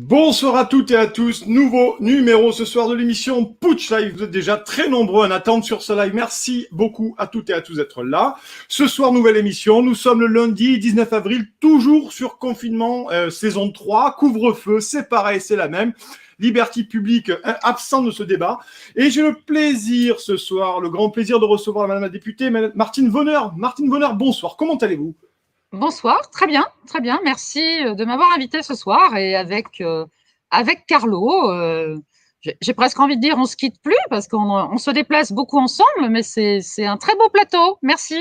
Bonsoir à toutes et à tous, nouveau numéro ce soir de l'émission Putsch Live. Vous êtes déjà très nombreux en attente sur ce live. Merci beaucoup à toutes et à tous d'être là. Ce soir, nouvelle émission. Nous sommes le lundi 19 avril, toujours sur confinement, saison 3, couvre-feu, c'est pareil, c'est la même. Liberté publique absent de ce débat. Et j'ai le plaisir ce soir, le grand plaisir de recevoir madame la députée Martine Vonner. Martine Vonner, bonsoir, comment allez-vous ? Bonsoir, très bien, merci de m'avoir invité ce soir et avec Carlo, j'ai presque envie de dire on se quitte plus parce qu'on se déplace beaucoup ensemble, mais c'est un très beau plateau, merci.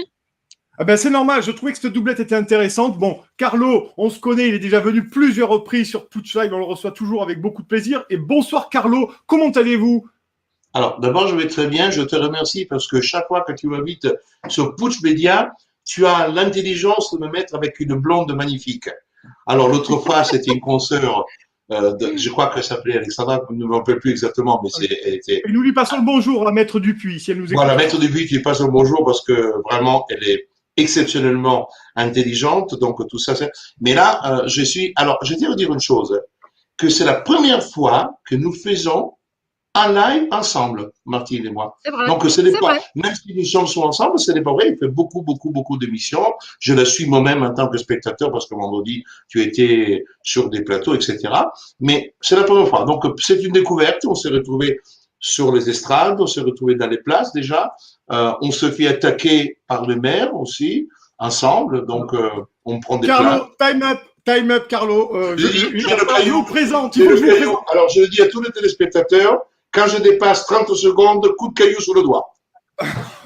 Ah ben c'est normal, je trouvais que cette doublette était intéressante. Bon, Carlo, on se connaît, il est déjà venu plusieurs reprises sur Putsch Live, on le reçoit toujours avec beaucoup de plaisir. Et bonsoir Carlo, comment allez-vous ? Alors, d'abord, je vais très bien, je te remercie parce que chaque fois que tu m'invites sur Putsch Média, tu as l'intelligence de me mettre avec une blonde magnifique. Alors, l'autre fois, c'était une consoeur, je crois qu'elle s'appelait Alexandra, je ne me rappelle plus exactement, mais elle était… Et nous lui passons le bonjour à Maître Dupuis, si elle nous écoute. Voilà, Maître Dupuis, tu lui passes le bonjour parce que vraiment, elle est exceptionnellement intelligente, donc tout ça, c'est… Mais là, alors, je tiens à dire une chose, que c'est la première fois que nous faisons en live ensemble, Martine et moi. C'est vrai. Donc, ce n'est pas, même si nous sommes ensemble, ce n'est pas vrai. Il fait beaucoup d'émissions. Je la suis moi-même en tant que spectateur parce que vendredi, tu étais sur des plateaux, etc. Mais c'est la première fois. Donc, c'est une découverte. On s'est retrouvés sur les estrades, on s'est retrouvés dans les places déjà. On se fait attaquer par le maire aussi, ensemble. Donc, on prend des Carlo, places. time up, Carlo. Je vous présente. Alors, je le dis à tous les téléspectateurs, quand je dépasse 30 secondes, coup de caillou sur le doigt.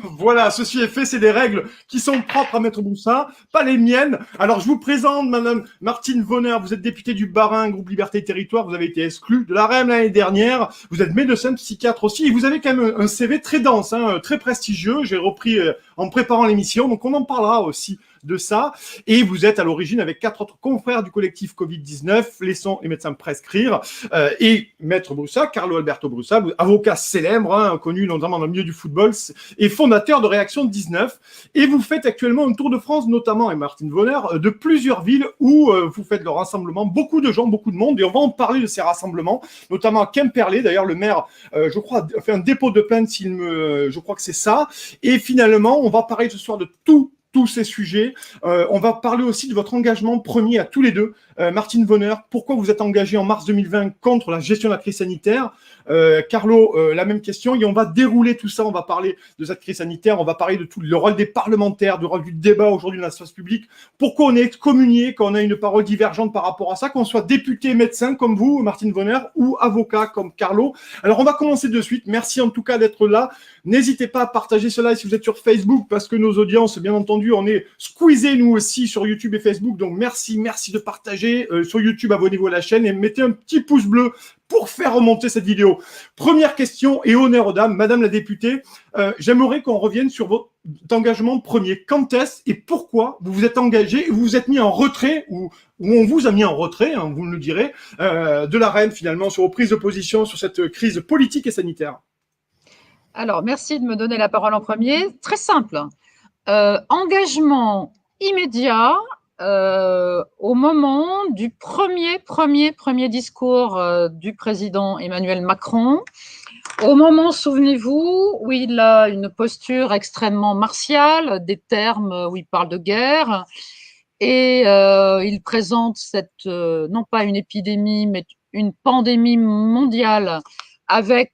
Voilà, ceci est fait, c'est des règles qui sont propres à Maître Boussa, pas les miennes. Alors, je vous présente madame Martine Vonner, vous êtes députée du Bas-Rhin, groupe Liberté et Territoire, vous avez été exclue de la REM l'année dernière, vous êtes médecin psychiatre aussi, et vous avez quand même un CV très dense, très prestigieux, j'ai repris en préparant l'émission, donc on en parlera aussi de ça. Et vous êtes à l'origine avec 4 autres confrères du collectif Covid-19, Laissons les médecins prescrire, et Maître Broussa, Carlo Alberto Broussa, avocat célèbre, connu notamment dans le milieu du football, et fondateur de Réaction 19. Et vous faites actuellement un tour de France, notamment, et Martine Vonner, de plusieurs villes où vous faites le rassemblement, beaucoup de gens, beaucoup de monde, et on va en parler de ces rassemblements, notamment à Quimperlé. D'ailleurs, le maire, je crois, a fait un dépôt de plainte, je crois que c'est ça. Et finalement, on va parler ce soir de tous ces sujets. On va parler aussi de votre engagement premier à tous les deux. Martine Vonner, pourquoi vous êtes engagée en mars 2020 contre la gestion de la crise sanitaire ? Carlo, la même question. Et on va dérouler tout ça. On va parler de cette crise sanitaire. On va parler de tout le rôle des parlementaires, du rôle du débat aujourd'hui dans l'espace public. Pourquoi on est excommunié quand on a une parole divergente par rapport à ça, qu'on soit député médecin comme vous, Martine Vonner, ou avocat comme Carlo. Alors, on va commencer de suite. Merci en tout cas d'être là. N'hésitez pas à partager cela si vous êtes sur Facebook, parce que nos audiences, bien entendu, on est squeezés nous aussi sur YouTube et Facebook. Donc, merci de partager. Sur YouTube, abonnez-vous à la chaîne et mettez un petit pouce bleu pour faire remonter cette vidéo. Première question et honneur aux dames. Madame la députée, j'aimerais qu'on revienne sur votre engagement premier. Quand est-ce et pourquoi vous vous êtes engagé et vous vous êtes mis en retrait ou on vous a mis en retrait, vous me le direz, de la reine finalement sur vos prises de position sur cette crise politique et sanitaire? Alors, merci de me donner la parole en premier. Très simple. Engagement immédiat au moment du premier discours du président Emmanuel Macron. Au moment, souvenez-vous, où il a une posture extrêmement martiale, des termes où il parle de guerre, et il présente non pas une épidémie, mais une pandémie mondiale avec,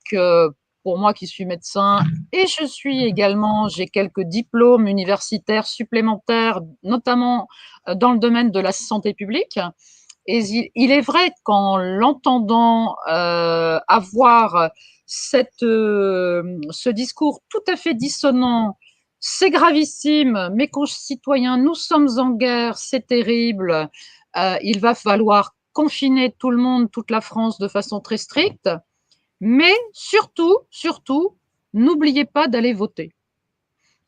pour moi qui suis médecin, et j'ai quelques diplômes universitaires supplémentaires, notamment dans le domaine de la santé publique. Et il est vrai qu'en l'entendant avoir ce discours tout à fait dissonant, c'est gravissime, mes concitoyens, nous sommes en guerre, c'est terrible, il va falloir confiner tout le monde, toute la France de façon très stricte, mais surtout, n'oubliez pas d'aller voter.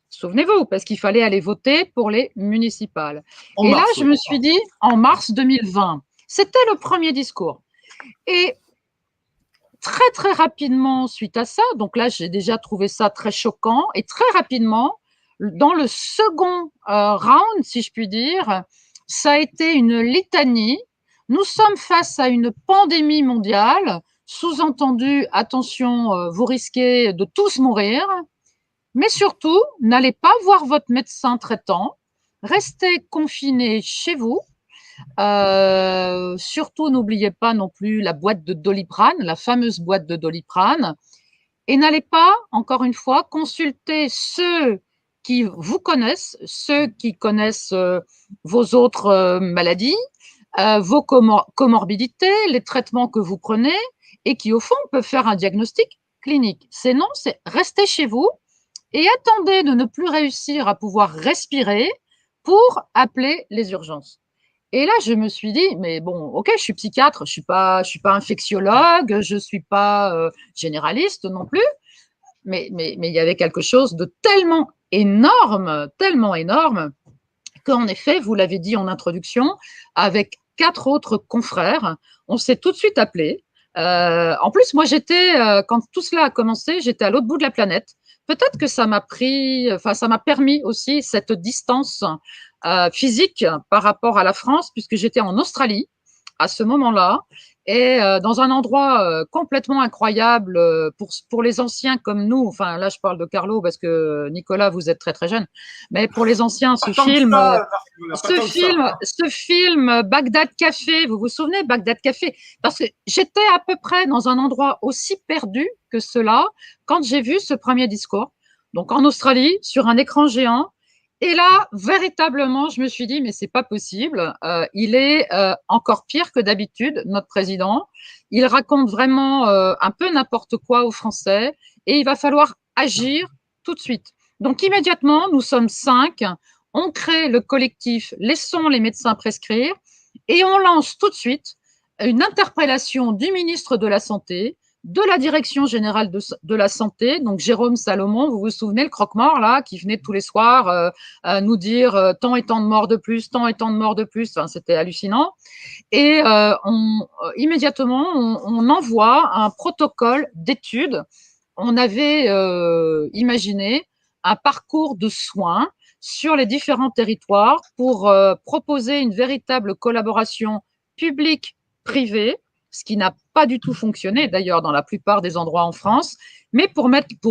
Souvenez-vous, parce qu'il fallait aller voter pour les municipales. Et là, je me suis dit, en mars 2020, c'était le premier discours. Et très rapidement, suite à ça, donc là, j'ai déjà trouvé ça très choquant, et très rapidement, dans le second round, si je puis dire, ça a été une litanie Nous sommes face à une pandémie mondiale, sous-entendu, attention, vous risquez de tous mourir, mais surtout, n'allez pas voir votre médecin traitant, restez confinés chez vous. Surtout, n'oubliez pas non plus la boîte de Doliprane, la fameuse boîte de Doliprane. Et n'allez pas, encore une fois, consulter ceux qui vous connaissent, ceux qui connaissent vos autres maladies, vos comorbidités, les traitements que vous prenez, et qui, au fond, peuvent faire un diagnostic clinique. C'est non, c'est rester chez vous et attendez de ne plus réussir à pouvoir respirer pour appeler les urgences. Et là, je me suis dit, mais bon, ok, je suis psychiatre, je suis pas infectiologue, je suis pas généraliste non plus, mais il y avait quelque chose de tellement énorme, qu'en effet, vous l'avez dit en introduction, avec 4 autres confrères, on s'est tout de suite appelé. En plus, moi, quand tout cela a commencé, j'étais à l'autre bout de la planète. Peut-être que ça m'a permis aussi cette distance physique par rapport à la France, puisque j'étais en Australie à ce moment-là, et dans un endroit complètement incroyable pour les anciens comme nous. Enfin, là, je parle de Carlo parce que Nicolas, vous êtes très très jeune, mais pour les anciens, ce film Bagdad Café, vous vous souvenez, Bagdad Café? Parce que j'étais à peu près dans un endroit aussi perdu que cela quand j'ai vu ce premier discours. Donc en Australie, sur un écran géant. Et là, véritablement, je me suis dit, mais c'est pas possible. Il est encore pire que d'habitude, notre président. Il raconte vraiment un peu n'importe quoi aux Français et il va falloir agir tout de suite. Donc immédiatement, nous sommes 5. On crée le collectif Laissons les médecins prescrire et on lance tout de suite une interpellation du ministre de la Santé, de la Direction générale de la Santé, donc Jérôme Salomon, vous vous souvenez, le croque-mort, là, qui venait tous les soirs nous dire tant et tant de morts de plus, tant et tant de morts de plus, enfin, c'était hallucinant. Et immédiatement, on envoie un protocole d'études. On avait imaginé un parcours de soins sur les différents territoires pour proposer une véritable collaboration publique-privée, ce qui n'a pas du tout fonctionné d'ailleurs dans la plupart des endroits en France, mais pour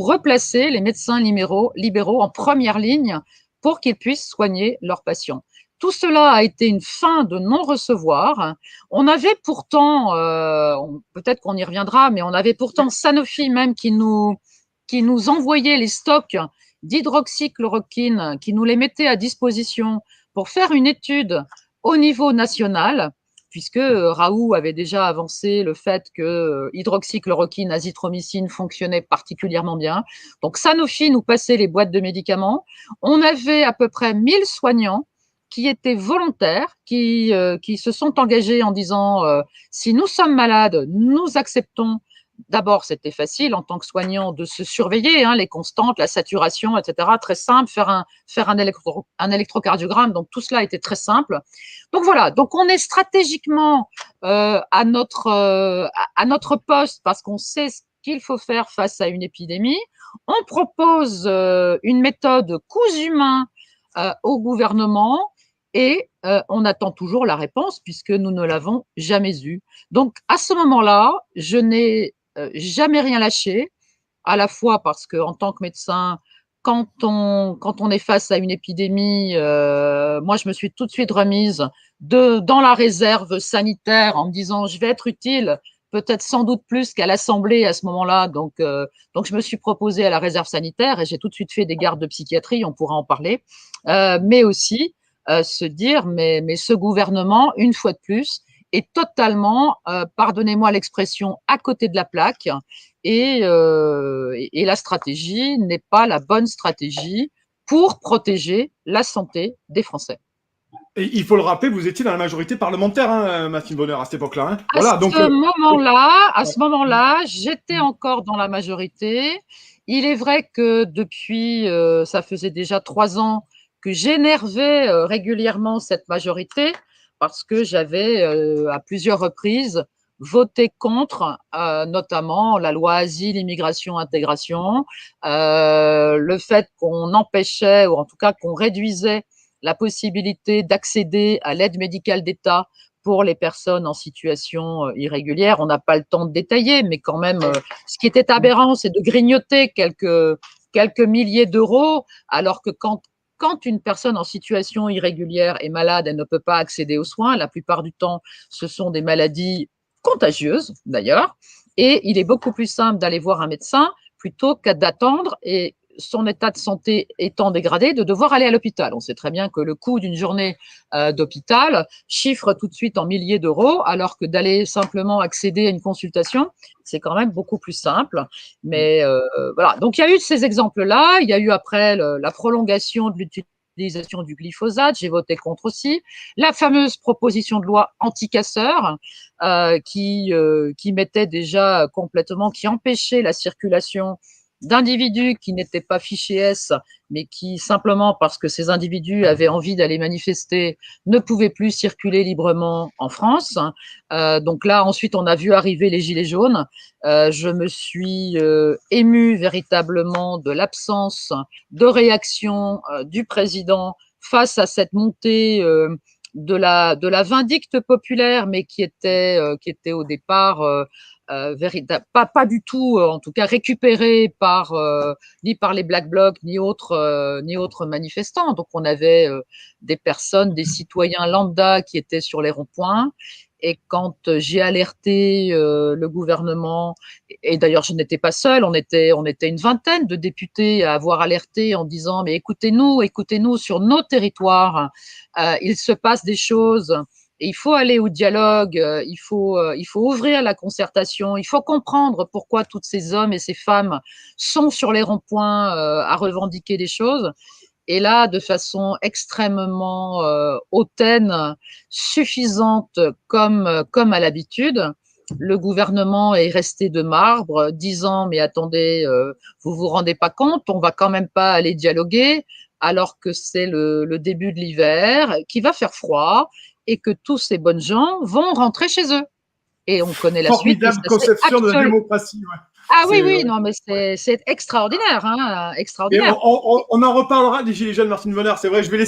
replacer les médecins libéraux en première ligne pour qu'ils puissent soigner leurs patients. Tout cela a été une fin de non-recevoir. On avait pourtant, peut-être qu'on y reviendra, mais on avait pourtant Sanofi même qui nous envoyait les stocks d'hydroxychloroquine, qui nous les mettait à disposition pour faire une étude au niveau national, puisque Raoult avait déjà avancé le fait que hydroxychloroquine, azithromycine fonctionnait particulièrement bien. Donc Sanofi nous passait les boîtes de médicaments. On avait à peu près 1000 soignants qui étaient volontaires, qui se sont engagés en disant si nous sommes malades, nous acceptons. D'abord, c'était facile en tant que soignant de se surveiller, les constantes, la saturation, etc. Très simple, faire un électrocardiogramme. Donc, tout cela était très simple. Donc, voilà. Donc, on est stratégiquement à notre poste parce qu'on sait ce qu'il faut faire face à une épidémie. On propose une méthode cousu main au gouvernement et on attend toujours la réponse puisque nous ne l'avons jamais eue. Donc, à ce moment-là, je n'ai jamais rien lâché, à la fois parce que en tant que médecin, quand on est face à une épidémie, moi je me suis tout de suite remise dans la réserve sanitaire en me disant je vais être utile, peut-être sans doute plus qu'à l'Assemblée à ce moment-là. Donc je me suis proposée à la réserve sanitaire et j'ai tout de suite fait des gardes de psychiatrie, on pourra en parler, mais aussi se dire mais ce gouvernement, une fois de plus, est totalement, pardonnez-moi l'expression, à côté de la plaque et la stratégie n'est pas la bonne stratégie pour protéger la santé des Français. Et il faut le rappeler, vous étiez dans la majorité parlementaire, Martine Bonheur, à cette époque-là. Hein. À ce moment-là, j'étais encore dans la majorité. Il est vrai que depuis, ça faisait déjà 3 ans que j'énervais régulièrement cette majorité parce que j'avais à plusieurs reprises voté contre, notamment la loi Asile, Immigration, Intégration, le fait qu'on empêchait, ou en tout cas qu'on réduisait la possibilité d'accéder à l'aide médicale d'État pour les personnes en situation irrégulière. On n'a pas le temps de détailler, mais quand même, ce qui était aberrant, c'est de grignoter quelques milliers d'euros, alors que quand une personne en situation irrégulière est malade, elle ne peut pas accéder aux soins. La plupart du temps, ce sont des maladies contagieuses, d'ailleurs, et il est beaucoup plus simple d'aller voir un médecin plutôt qu'à d'attendre et son état de santé étant dégradé, de devoir aller à l'hôpital. On sait très bien que le coût d'une journée d'hôpital chiffre tout de suite en milliers d'euros, alors que d'aller simplement accéder à une consultation, c'est quand même beaucoup plus simple. Mais voilà, donc il y a eu ces exemples-là, il y a eu après la prolongation de l'utilisation du glyphosate, j'ai voté contre aussi, la fameuse proposition de loi anti-casseurs qui mettait déjà complètement, qui empêchait la circulation d'individus qui n'étaient pas fichés S, mais qui, simplement parce que ces individus avaient envie d'aller manifester, ne pouvaient plus circuler librement en France. Donc là, ensuite, on a vu arriver les gilets jaunes. Je me suis émue véritablement de l'absence de réaction du président face à cette montée de la vindicte populaire, mais qui était au départ pas du tout, en tout cas récupéré ni par les Black Blocs ni autres manifestants. Donc on avait des personnes, des citoyens lambda qui étaient sur les ronds-points. Et quand j'ai alerté le gouvernement, et d'ailleurs je n'étais pas seule, on était une vingtaine de députés à avoir alerté en disant mais écoutez-nous sur nos territoires, il se passe des choses. Et il faut aller au dialogue, il faut ouvrir la concertation, il faut comprendre pourquoi tous ces hommes et ces femmes sont sur les ronds-points à revendiquer des choses. Et là, de façon extrêmement hautaine, suffisante comme à l'habitude, le gouvernement est resté de marbre, disant mais attendez, vous rendez pas compte, on va quand même pas aller dialoguer, alors que c'est le début de l'hiver, qu'il va faire froid et que tous ces bonnes gens vont rentrer chez eux. Et on connaît la suite. Formidable conception de la démocratie. Ouais. Ah oui, non, mais c'est extraordinaire, hein, extraordinaire. Et on en reparlera des Gilets jaunes, Martine Vonner, c'est vrai. Je vais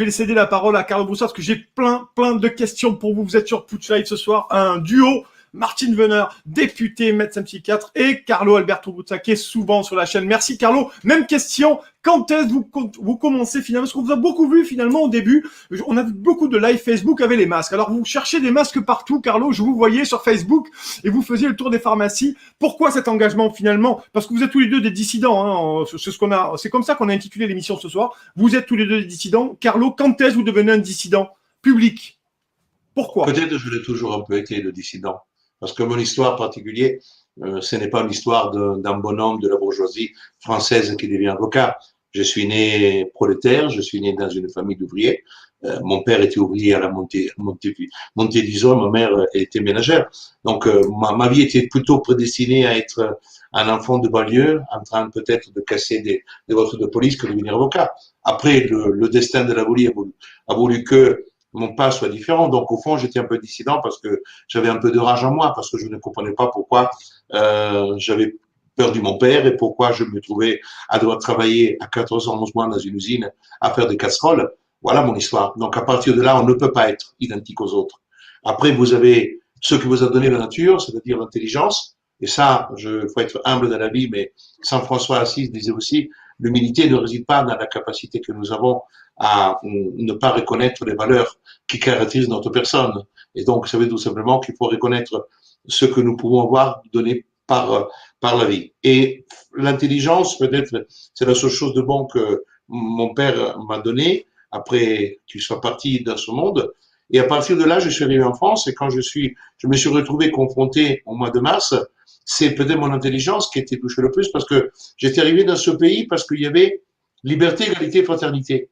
laisser la parole à Carlo Broussard parce que j'ai plein de questions pour vous. Vous êtes sur Putsch Live ce soir, un duo. Martine Vonner, député, médecin psychiatre, et Carlo Alberto Buzza, qui est souvent sur la chaîne. Merci Carlo. Même question, quand est-ce que vous commencez finalement? Parce qu'on vous a beaucoup vu finalement au début. On a vu beaucoup de live Facebook avec les masques. Alors vous cherchez des masques partout, Carlo. Je vous voyais sur Facebook et vous faisiez le tour des pharmacies. Pourquoi cet engagement finalement? Parce que vous êtes tous les deux des dissidents. Hein. C'est comme ça qu'on a intitulé l'émission ce soir. Vous êtes tous les deux des dissidents. Carlo, quand est-ce que vous devenez un dissident public? Pourquoi? Peut-être je l'ai toujours un peu été, le dissident. Parce que mon histoire particulière, ce n'est pas l'histoire d'un bonhomme de la bourgeoisie française qui devient avocat. Je suis né prolétaire, je suis né dans une famille d'ouvriers. Mon père était ouvrier à la Montedison, ma mère était ménagère. Donc ma vie était plutôt prédestinée à être un enfant de banlieue, en train peut-être de casser des voitures de police que de devenir avocat. Après, le destin de la vie a voulu que mon pas soit différent. Donc, au fond, j'étais un peu dissident parce que j'avais un peu de rage en moi, parce que je ne comprenais pas pourquoi j'avais perdu mon père et pourquoi je me trouvais à devoir travailler à 14 ans, 11 mois dans une usine à faire des casseroles. Voilà mon histoire. Donc, à partir de là, on ne peut pas être identique aux autres. Après, vous avez ce que vous a donné la nature, c'est-à-dire l'intelligence. Et ça, faut être humble dans la vie, mais Saint François d'Assise disait aussi, l'humilité ne réside pas dans la capacité que nous avons à ne pas reconnaître les valeurs qui caractérisent notre personne. Et donc, ça veut dire tout simplement qu'il faut reconnaître ce que nous pouvons avoir donné par la vie. Et l'intelligence, peut-être, c'est la seule chose de bon que mon père m'a donné après qu'il soit parti dans ce monde. Et à partir de là, je suis arrivé en France et quand je me suis retrouvé confronté au mois de mars, c'est peut-être mon intelligence qui a été touchée le plus parce que j'étais arrivé dans ce pays parce qu'il y avait liberté, égalité, fraternité.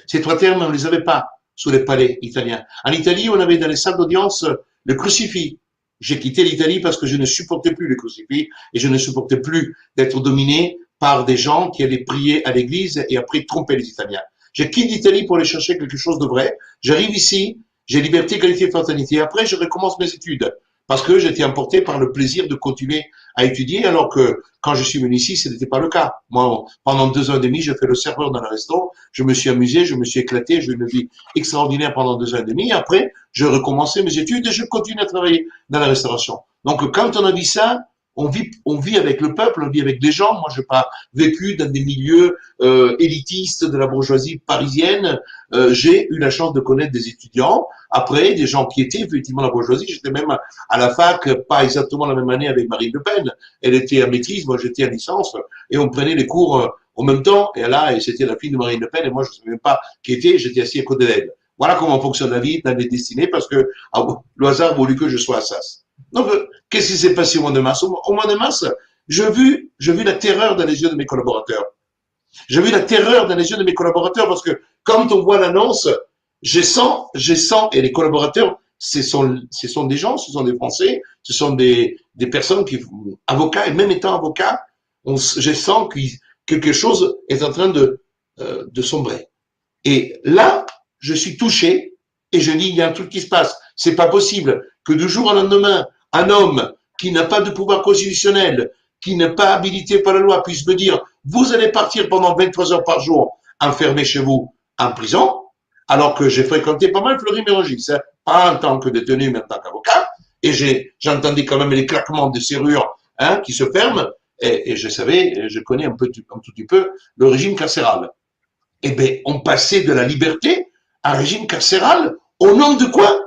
Ces trois termes, on ne les avait pas sous les palais italiens. En Italie, on avait dans les salles d'audience le crucifix. J'ai quitté l'Italie parce que je ne supportais plus le crucifix et je ne supportais plus d'être dominé par des gens qui allaient prier à l'église et après tromper les Italiens. Je quitte l'Italie pour aller chercher quelque chose de vrai. J'arrive ici, j'ai liberté, égalité, fraternité. Après, je recommence mes études. parce que j'étais emporté par le plaisir de continuer à étudier, alors que quand je suis venu ici, ce n'était pas le cas. Moi, pendant 2 ans et demi, je fais le serveur dans le resto, je me suis amusé, je me suis éclaté, j'ai eu une vie extraordinaire pendant 2 ans et demi. Après, je recommençais mes études et je continue à travailler dans la restauration. Donc, quand on a dit ça, on vit avec le peuple, on vit avec des gens. Moi, je n'ai pas vécu dans des milieux élitistes de la bourgeoisie parisienne. J'ai eu la chance de connaître des étudiants, après des gens qui étaient effectivement la bourgeoisie. J'étais même à la fac, pas exactement la même année avec Marine Le Pen. Elle était en maîtrise, moi j'étais en licence, et on prenait les cours en même temps. Et c'était la fille de Marine Le Pen, et moi je ne savais même pas qui était. J'étais assis à côté d'elle. Voilà comment fonctionne la vie dans les destinées, parce que le hasard a voulu que je sois à Assas. Donc, qu'est-ce qui s'est passé au mois de mars? Au mois de mars, j'ai vu la terreur dans les yeux de mes collaborateurs. J'ai vu la terreur dans les yeux de mes collaborateurs parce que quand on voit l'annonce, je sens, et les collaborateurs, ce sont des gens, ce sont des Français, ce sont des personnes avocats, et même étant avocat, je sens que quelque chose est en train de sombrer. Et là, je suis touché et je dis, il y a un truc qui se passe. C'est pas possible que du jour au lendemain, un homme qui n'a pas de pouvoir constitutionnel, qui n'est pas habilité par la loi, puisse me dire, vous allez partir pendant 23 heures par jour, enfermé chez vous, en prison, alors que j'ai fréquenté pas mal Fleury-Mérogis, hein, pas en tant que détenu, mais en tant qu'avocat, et j'entendais quand même les claquements de serrures qui se ferment, et je connais un tout petit peu le régime carcéral. Eh bien, on passait de la liberté à un régime carcéral au nom de quoi?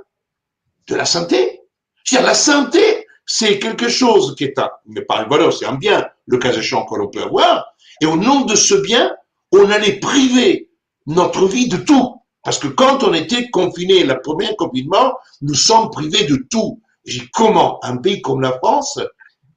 De la santé. C'est-à-dire, la santé, c'est quelque chose qui est mais par une valeur, c'est un bien, le cas échéant que l'on peut avoir, et au nom de ce bien, on allait priver notre vie de tout. Parce que quand on était confiné, le premier confinement, nous sommes privés de tout. J'ai dit, comment un pays comme la France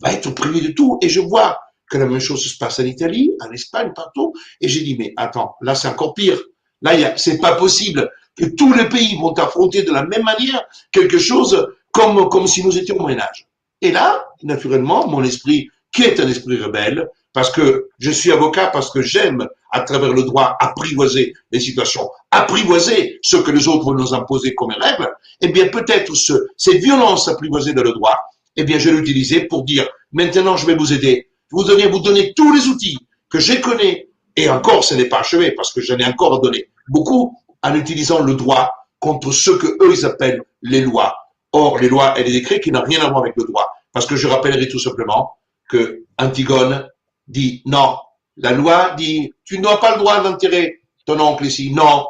va être privé de tout? Et je vois que la même chose se passe en Italie, en Espagne, partout. Et j'ai dit, mais attends, là c'est encore pire. Là, c'est pas possible que tous les pays vont affronter de la même manière quelque chose comme si nous étions au Moyen-Âge. Et là, naturellement, mon esprit, qui est un esprit rebelle, parce que je suis avocat, parce que j'aime, à travers le droit, apprivoiser les situations, apprivoiser ce que les autres vont nous imposer comme règles, eh bien, peut-être cette violence apprivoisée dans le droit, eh bien, je vais l'utiliser pour dire, maintenant, je vais vous aider, vous donner tous les outils que je connais, et encore, ce n'est pas achevé, parce que j'en ai encore à donner beaucoup, en utilisant le droit contre ce que eux, ils appellent les lois. Or, les lois et les décrets qui n'ont rien à voir avec le droit. Parce que je rappellerai tout simplement que Antigone dit non. La loi dit, tu n'as pas le droit d'enterrer ton oncle ici. Non.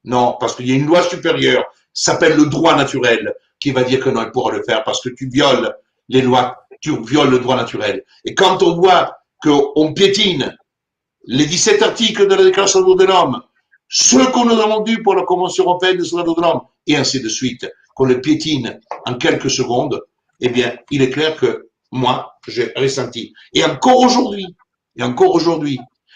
Non, parce qu'il y a une loi supérieure, s'appelle le droit naturel, qui va dire que non, il pourra le faire parce que tu violes les lois, tu violes le droit naturel. Et quand on voit qu'on piétine les 17 articles de la Déclaration des droits de l'homme, ceux qu'on nous a vendus pour la Convention européenne des droits de l'homme, et ainsi de suite, qu'on les piétine en quelques secondes, eh bien, il est clair que moi, j'ai ressenti. Et encore aujourd'hui,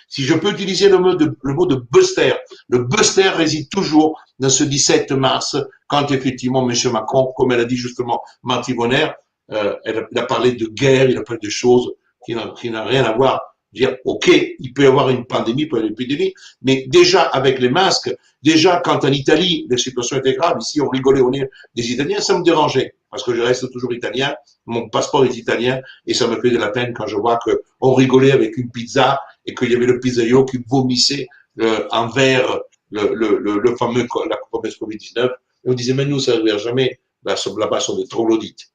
si je peux utiliser le mot de buster, le buster réside toujours dans ce 17 mars, quand effectivement M. Macron, comme elle a dit justement Martine Vonner, il a parlé de guerre, il a parlé de choses qui n'ont rien à voir. Dire, ok, il peut y avoir une pandémie, il peut y avoir une épidémie, mais déjà avec les masques, déjà quand en Italie, la situation était grave, ici on rigolait au nez des Italiens, ça me dérangeait, parce que je reste toujours italien, mon passeport est italien, et ça me fait de la peine quand je vois qu'on rigolait avec une pizza, et qu'il y avait le pizzaïolo qui vomissait envers le fameux, la fameuse Covid-19, et on disait, mais nous, ça n'arrivera jamais, là-bas, sont des troglodytes.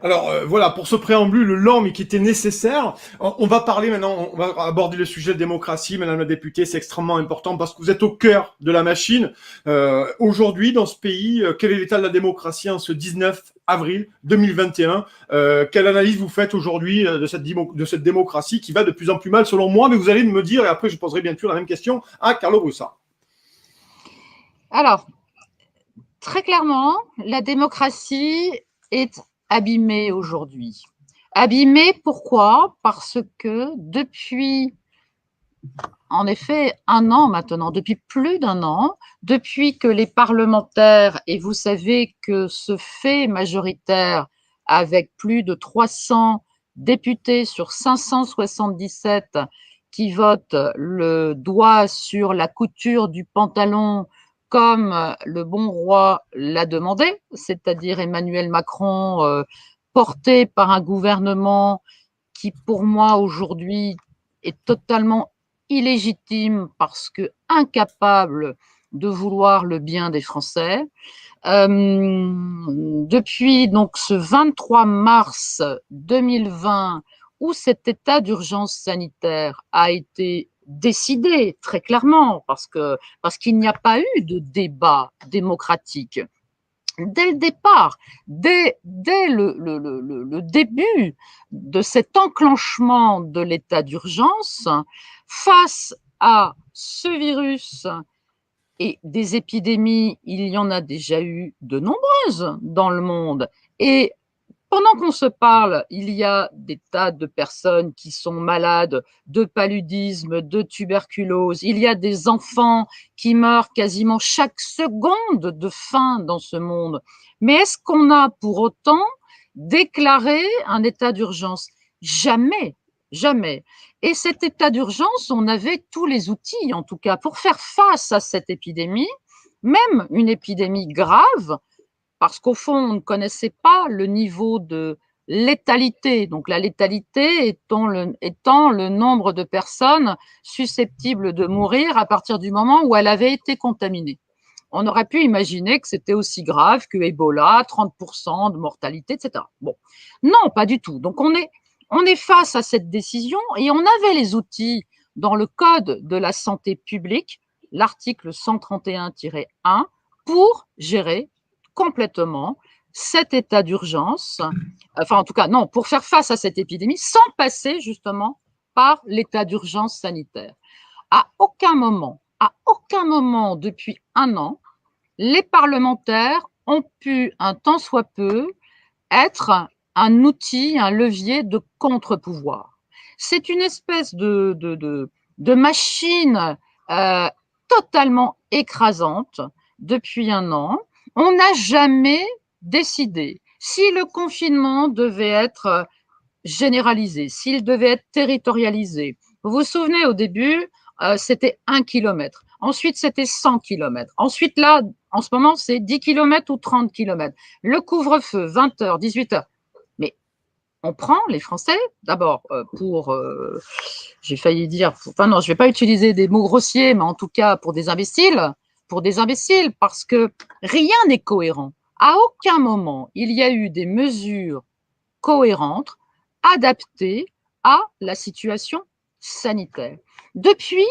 Alors voilà, pour ce préambule lent mais qui était nécessaire, on va parler maintenant, on va aborder le sujet de démocratie, Madame la députée, c'est extrêmement important parce que vous êtes au cœur de la machine. Aujourd'hui, dans ce pays, quel est l'état de la démocratie en ce 19 avril 2021 Quelle analyse vous faites aujourd'hui de cette démocratie qui va de plus en plus mal selon moi, mais vous allez me dire, et après je poserai bien sûr la même question à Carlo Brussa. Alors, très clairement, la démocratie est abîmée aujourd'hui. Abîmée, pourquoi? Parce que depuis, en effet, un an maintenant, depuis plus d'un an, depuis que les parlementaires, et vous savez que ce fait majoritaire avec plus de 300 députés sur 577 qui votent le doigt sur la couture du pantalon comme le bon roi l'a demandé, c'est-à-dire Emmanuel Macron, porté par un gouvernement qui, pour moi, aujourd'hui, est totalement illégitime parce que incapable de vouloir le bien des Français. Depuis donc ce 23 mars 2020, où cet état d'urgence sanitaire a été décidé très clairement, parce qu'il n'y a pas eu de débat démocratique. Dès le départ, dès le début de cet enclenchement de l'état d'urgence, face à ce virus et des épidémies, il y en a déjà eu de nombreuses dans le monde. Et pendant qu'on se parle, il y a des tas de personnes qui sont malades de paludisme, de tuberculose. Il y a des enfants qui meurent quasiment chaque seconde de faim dans ce monde. Mais est-ce qu'on a pour autant déclaré un état d'urgence? Jamais, jamais. Et cet état d'urgence, on avait tous les outils, en tout cas, pour faire face à cette épidémie, même une épidémie grave, parce qu'au fond, on ne connaissait pas le niveau de létalité. Donc la létalité étant le nombre de personnes susceptibles de mourir à partir du moment où elle avait été contaminée. On aurait pu imaginer que c'était aussi grave que Ebola, 30% de mortalité, etc. Bon, non, pas du tout. Donc on est face à cette décision et on avait les outils dans le Code de la santé publique, l'article 131-1, pour gérer complètement cet état d'urgence, enfin en tout cas non, pour faire face à cette épidémie sans passer justement par l'état d'urgence sanitaire. À aucun moment depuis un an, les parlementaires ont pu, un tant soit peu, être un outil, un levier de contre-pouvoir. C'est une espèce de machine totalement écrasante depuis un an. On n'a jamais décidé si le confinement devait être généralisé, s'il devait être territorialisé. Vous vous souvenez, au début, c'était 1 kilomètre. Ensuite, c'était 100 kilomètres. Ensuite, là, en ce moment, c'est 10 kilomètres ou 30 kilomètres. Le couvre-feu, 20 heures, 18 heures. Mais on prend les Français, d'abord, j'ai failli dire, enfin non, je ne vais pas utiliser des mots grossiers, mais en tout cas pour des imbéciles, parce que rien n'est cohérent. À aucun moment, il y a eu des mesures cohérentes, adaptées à la situation sanitaire. Depuis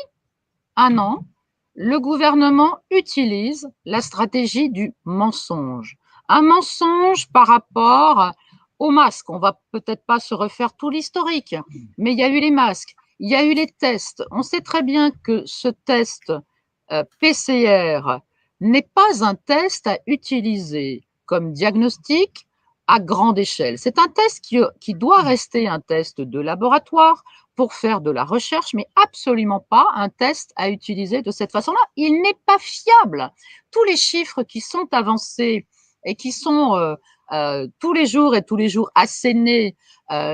un an, le gouvernement utilise la stratégie du mensonge. Un mensonge par rapport aux masques. On va peut-être pas se refaire tout l'historique, mais il y a eu les masques, il y a eu les tests. On sait très bien que ce test PCR n'est pas un test à utiliser comme diagnostic à grande échelle. C'est un test qui doit rester un test de laboratoire pour faire de la recherche, mais absolument pas un test à utiliser de cette façon-là. Il n'est pas fiable. Tous les chiffres qui sont avancés et qui sont tous les jours assénés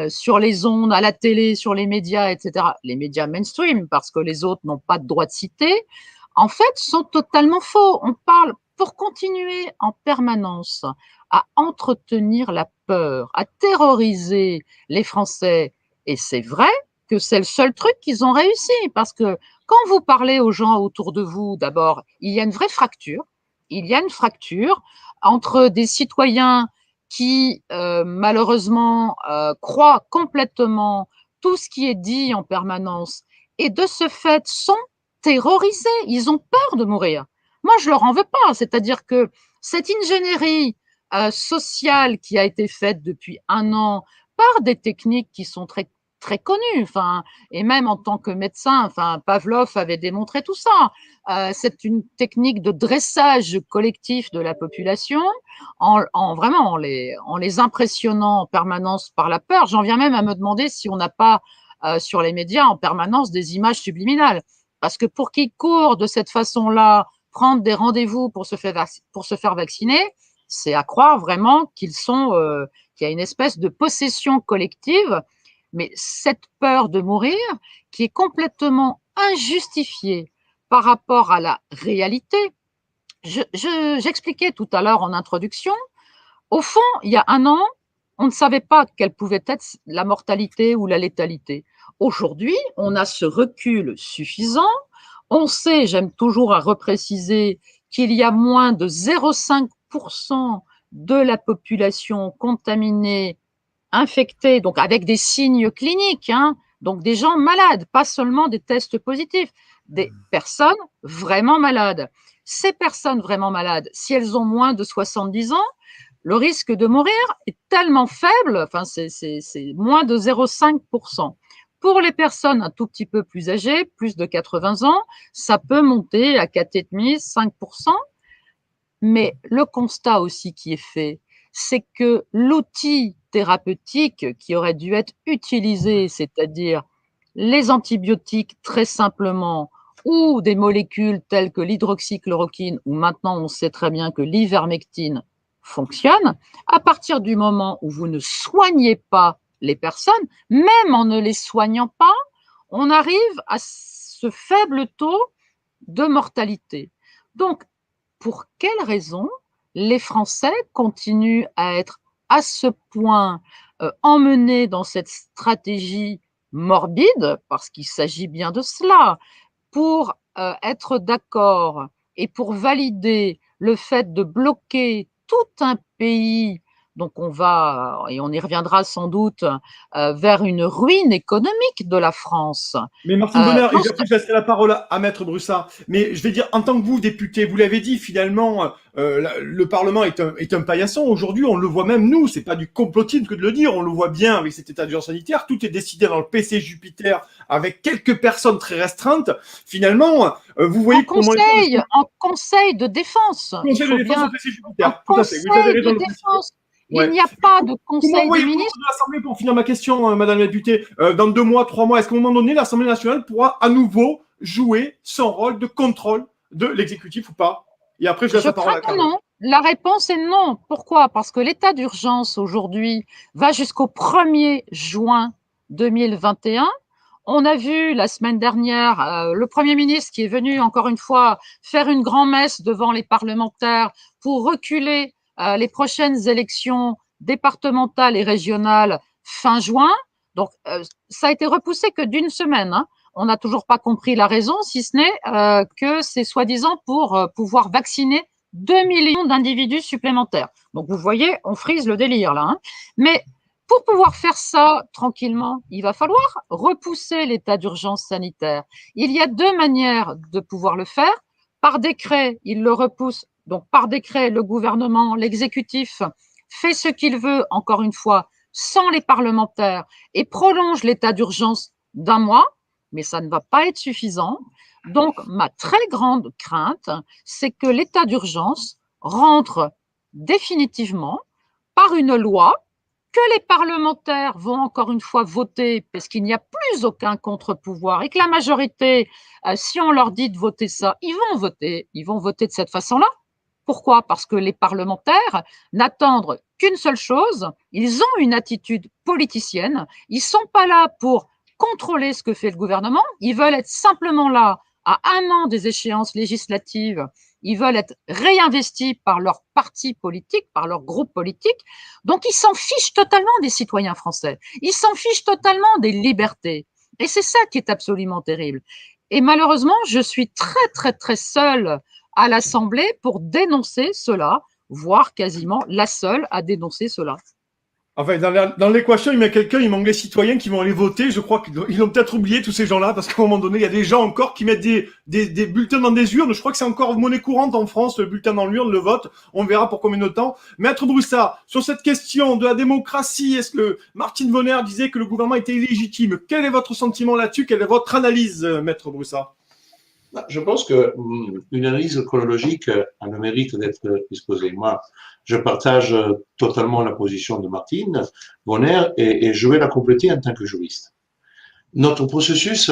sur les ondes, à la télé, sur les médias, etc., les médias mainstream, parce que les autres n'ont pas de droit de citer, en fait, sont totalement faux. On parle, pour continuer en permanence à entretenir la peur, à terroriser les Français, et c'est vrai que c'est le seul truc qu'ils ont réussi, parce que quand vous parlez aux gens autour de vous, d'abord, il y a une vraie fracture, il y a une fracture entre des citoyens qui, malheureusement, croient complètement tout ce qui est dit en permanence, et de ce fait sont terrorisés, ils ont peur de mourir. Moi, je leur en veux pas, c'est-à-dire que cette ingénierie sociale qui a été faite depuis un an par des techniques qui sont très très connues, enfin, et même en tant que médecin, enfin, Pavlov avait démontré tout ça. C'est une technique de dressage collectif de la population, vraiment en les impressionnant en permanence par la peur. J'en viens même à me demander si on n'a pas sur les médias en permanence des images subliminales. Parce que pour qu'ils courent de cette façon-là, prendre des rendez-vous pour se faire vacciner, c'est à croire vraiment qu'il y a une espèce de possession collective, mais cette peur de mourir qui est complètement injustifiée par rapport à la réalité, j'expliquais tout à l'heure en introduction, au fond, il y a un an, on ne savait pas quelle pouvait être la mortalité ou la létalité. Aujourd'hui, on a ce recul suffisant. On sait, j'aime toujours à repréciser, qu'il y a moins de 0,5% de la population contaminée, infectés, donc avec des signes cliniques, hein, donc des gens malades, pas seulement des tests positifs, des personnes vraiment malades. Ces personnes vraiment malades, si elles ont moins de 70 ans, le risque de mourir est tellement faible, enfin c'est moins de 0,5%. Pour les personnes un tout petit peu plus âgées, plus de 80 ans, ça peut monter à 4,5, 5%. Mais le constat aussi qui est fait, c'est que l'outil thérapeutique qui aurait dû être utilisé, c'est-à-dire les antibiotiques très simplement, ou des molécules telles que l'hydroxychloroquine, ou maintenant on sait très bien que l'ivermectine fonctionne, à partir du moment où vous ne soignez pas les personnes, même en ne les soignant pas, on arrive à ce faible taux de mortalité. Donc, pour quelles raisons les Français continuent à être à ce point emmenés dans cette stratégie morbide, parce qu'il s'agit bien de cela, pour être d'accord et pour valider le fait de bloquer tout un pays, donc on va, et on y reviendra sans doute, vers une ruine économique de la France. Mais Martine Bonner, et Dans puis après je laisserai la parole à Maître Brussard. Mais je vais dire, en tant que vous, député, vous l'avez dit, finalement, le Parlement est un paillasson. Aujourd'hui, on le voit même nous, c'est pas du complotisme que de le dire, on le voit bien avec cet état d'urgence sanitaire. Tout est décidé dans le PC Jupiter avec quelques personnes très restreintes. Finalement, vous voyez comment en conseil de défense, il Conseil de faut défense bien, au PC en Jupiter. Tout à fait. Vous avez conseil raison de de le préciser. défense. Il Ouais. n'y a pas de Comment conseil des voyez-vous ministres. l'Assemblée, pour finir ma question, Madame la députée, dans 2 mois, 3 mois, est-ce qu'à un moment donné, l'Assemblée nationale pourra à nouveau jouer son rôle de contrôle de l'exécutif ou pas? Et après, je laisse Je la parole crains à que Carole. non. La réponse est non. Pourquoi? Parce que l'état d'urgence aujourd'hui va jusqu'au 1er juin 2021. On a vu la semaine dernière le Premier ministre qui est venu encore une fois faire une grand-messe devant les parlementaires pour reculer les prochaines élections départementales et régionales fin juin. Donc, ça a été repoussé que d'une semaine, hein. On n'a toujours pas compris la raison, si ce n'est que c'est soi-disant pour pouvoir vacciner 2 millions d'individus supplémentaires. Donc, vous voyez, on frise le délire là, hein. Mais pour pouvoir faire ça tranquillement, il va falloir repousser l'état d'urgence sanitaire. Il y a 2 manières de pouvoir le faire. Par décret, il le repousse. Donc, par décret, le gouvernement, l'exécutif fait ce qu'il veut, encore une fois, sans les parlementaires et prolonge l'état d'urgence d'1 mois, mais ça ne va pas être suffisant. Donc, ma très grande crainte, c'est que l'état d'urgence rentre définitivement par une loi que les parlementaires vont encore une fois voter parce qu'il n'y a plus aucun contre-pouvoir et que la majorité, si on leur dit de voter ça, ils vont voter de cette façon-là. Pourquoi? Parce que les parlementaires n'attendent qu'une seule chose, ils ont une attitude politicienne, ils ne sont pas là pour contrôler ce que fait le gouvernement, ils veulent être simplement là à 1 an des échéances législatives, ils veulent être réinvestis par leur parti politique, par leur groupe politique, donc ils s'en fichent totalement des citoyens français, ils s'en fichent totalement des libertés. Et c'est ça qui est absolument terrible. Et malheureusement, je suis très, très, très seule à l'Assemblée pour dénoncer cela, voire quasiment la seule à dénoncer cela. Enfin, dans l'équation, il y a quelqu'un, il manque les citoyens qui vont aller voter. Je crois qu'ils ont peut-être oublié tous ces gens-là, parce qu'à un moment donné, il y a des gens encore qui mettent des bulletins dans des urnes. Je crois que c'est encore monnaie courante en France, le bulletin dans l'urne, le vote. On verra pour combien de temps. Maître Broussard, sur cette question de la démocratie, est-ce que Martine Bonner disait que le gouvernement était illégitime? Quel est votre sentiment là-dessus? Quelle est votre analyse, Maître Broussard? Je pense que une analyse chronologique a le mérite d'être exposée. Moi, je partage totalement la position de Martine Bonner et je vais la compléter en tant que juriste. Notre processus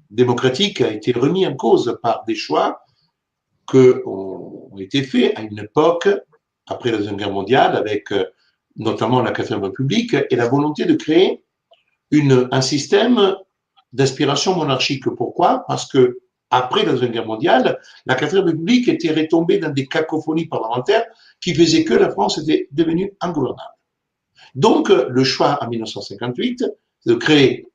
démocratique a été remis en cause par des choix qui ont été faits à une époque, après la Deuxième Guerre mondiale, avec notamment la Quatrième République, et la volonté de créer un système d'aspiration monarchique. Pourquoi? Parce que après la Deuxième Guerre mondiale, la Quatrième République était retombée dans des cacophonies parlementaires qui faisaient que la France était devenue ingouvernable. Donc, le choix en 1958 de créer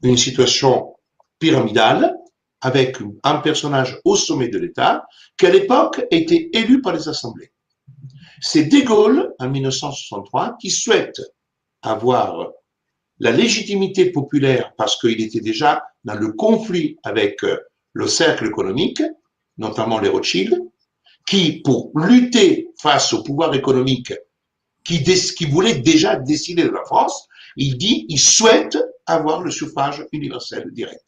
une situation pyramidale avec un personnage au sommet de l'État qui, à l'époque, était élu par les assemblées. C'est De Gaulle, en 1963, qui souhaite avoir la légitimité populaire parce qu'il était déjà dans le conflit avec le cercle économique, notamment les Rothschild, qui, pour lutter face au pouvoir économique qui voulait déjà décider de la France, il souhaite avoir le suffrage universel direct.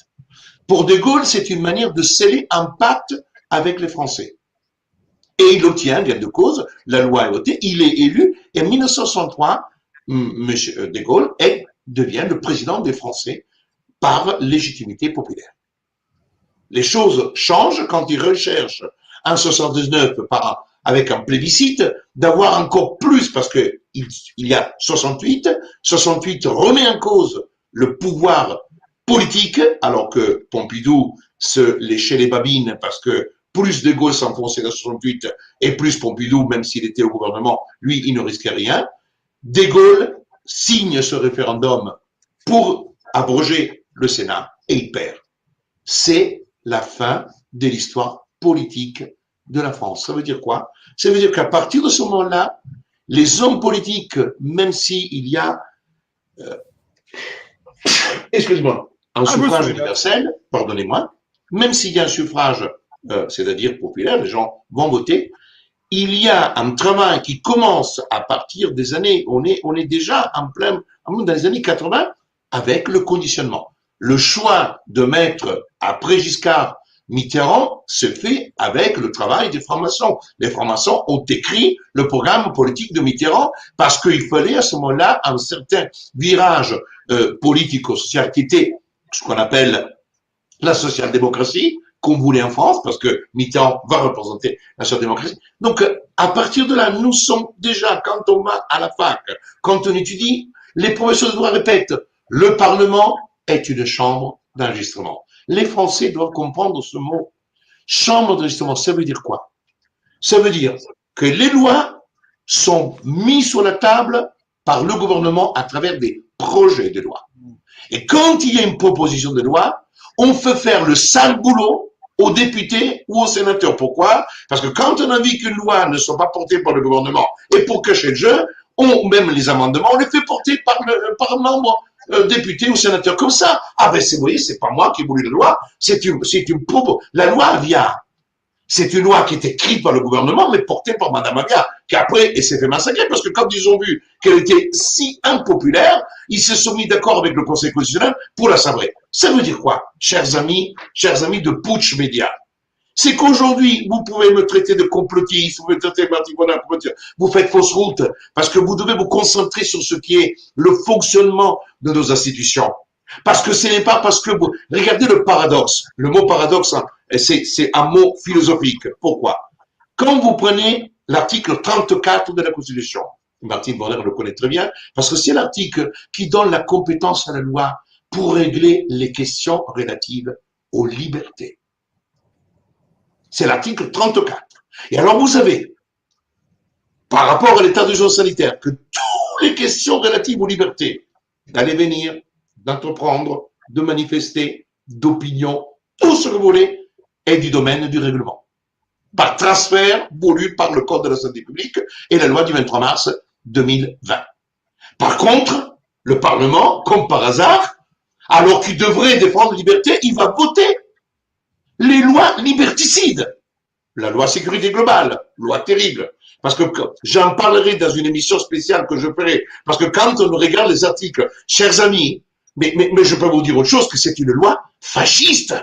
Pour De Gaulle, c'est une manière de sceller un pacte avec les Français. Et il l'obtient, gain de cause, la loi est votée, il est élu, et en 1963, M. De Gaulle devient le président des Français par légitimité populaire. Les choses changent quand il recherche en 79 avec un plébiscite d'avoir encore plus parce que il y a 68 remet en cause le pouvoir politique alors que Pompidou se léchait les babines parce que plus De Gaulle s'enfonçait dans 68 et plus Pompidou, même s'il était au gouvernement, lui, il ne risquait rien. De Gaulle signe ce référendum pour abroger le Sénat et il perd. C'est la fin de l'histoire politique de la France. Ça veut dire quoi? Ça veut dire qu'à partir de ce moment-là, les hommes politiques, même s'il y a, excuse-moi, un suffrage universel, pardonnez-moi, même s'il y a un suffrage, c'est-à-dire populaire, les gens vont voter, il y a un travail qui commence à partir des années, on est déjà dans les années 80 avec le conditionnement. Le choix de mettre après Giscard Mitterrand se fait avec le travail des francs-maçons. Les francs-maçons ont écrit le programme politique de Mitterrand parce qu'il fallait à ce moment-là un certain virage politico-social qui était ce qu'on appelle la social-démocratie, qu'on voulait en France, parce que Mitterrand va représenter la social-démocratie. Donc, à partir de là, nous sommes déjà, quand on va à la fac, quand on étudie, les professeurs de droit répètent, le Parlement est une chambre d'enregistrement. Les Français doivent comprendre ce mot. Chambre d'enregistrement, ça veut dire quoi? Ça veut dire que les lois sont mises sur la table par le gouvernement à travers des projets de loi. Et quand il y a une proposition de loi, on fait faire le sale boulot aux députés ou aux sénateurs. Pourquoi? Parce que quand on a envie qu'une loi ne soit pas portée par le gouvernement et pour cacher le jeu, même les amendements, on les fait porter par un membre député ou sénateur comme ça. Ah ben vous voyez, c'est pas moi qui ai voulu la loi, la loi vient. C'est une loi qui est écrite par le gouvernement, mais portée par Madame Aguiar, qui après s'est fait massacrer, parce que quand ils ont vu qu'elle était si impopulaire, ils se sont mis d'accord avec le Conseil constitutionnel pour la sabrer. Ça veut dire quoi, chers amis de Putsch Média? C'est qu'aujourd'hui, vous pouvez me traiter de complotiste, vous pouvez me traiter de Martin Bonheur, vous faites fausse route, parce que vous devez vous concentrer sur ce qui est le fonctionnement de nos institutions. Parce que ce n'est pas parce que vous... Regardez le paradoxe. Le mot paradoxe, hein, c'est un mot philosophique. Pourquoi? Quand vous prenez l'article 34 de la Constitution, Martine Bonner le connaît très bien, parce que c'est l'article qui donne la compétence à la loi pour régler les questions relatives aux libertés. C'est l'article 34. Et alors vous avez, par rapport à l'état d'urgence sanitaire, que toutes les questions relatives aux libertés, d'aller venir, d'entreprendre, de manifester, d'opinion, tout ce que vous voulez, est du domaine du règlement. Par transfert voulu par le Code de la santé publique et la loi du 23 mars 2020. Par contre, le Parlement, comme par hasard, alors qu'il devrait défendre la liberté, il va voter les lois liberticides. La loi sécurité globale, loi terrible. Parce que j'en parlerai dans une émission spéciale que je ferai. Parce que quand on regarde les articles, chers amis, mais je peux vous dire autre chose, que c'est une loi fasciste.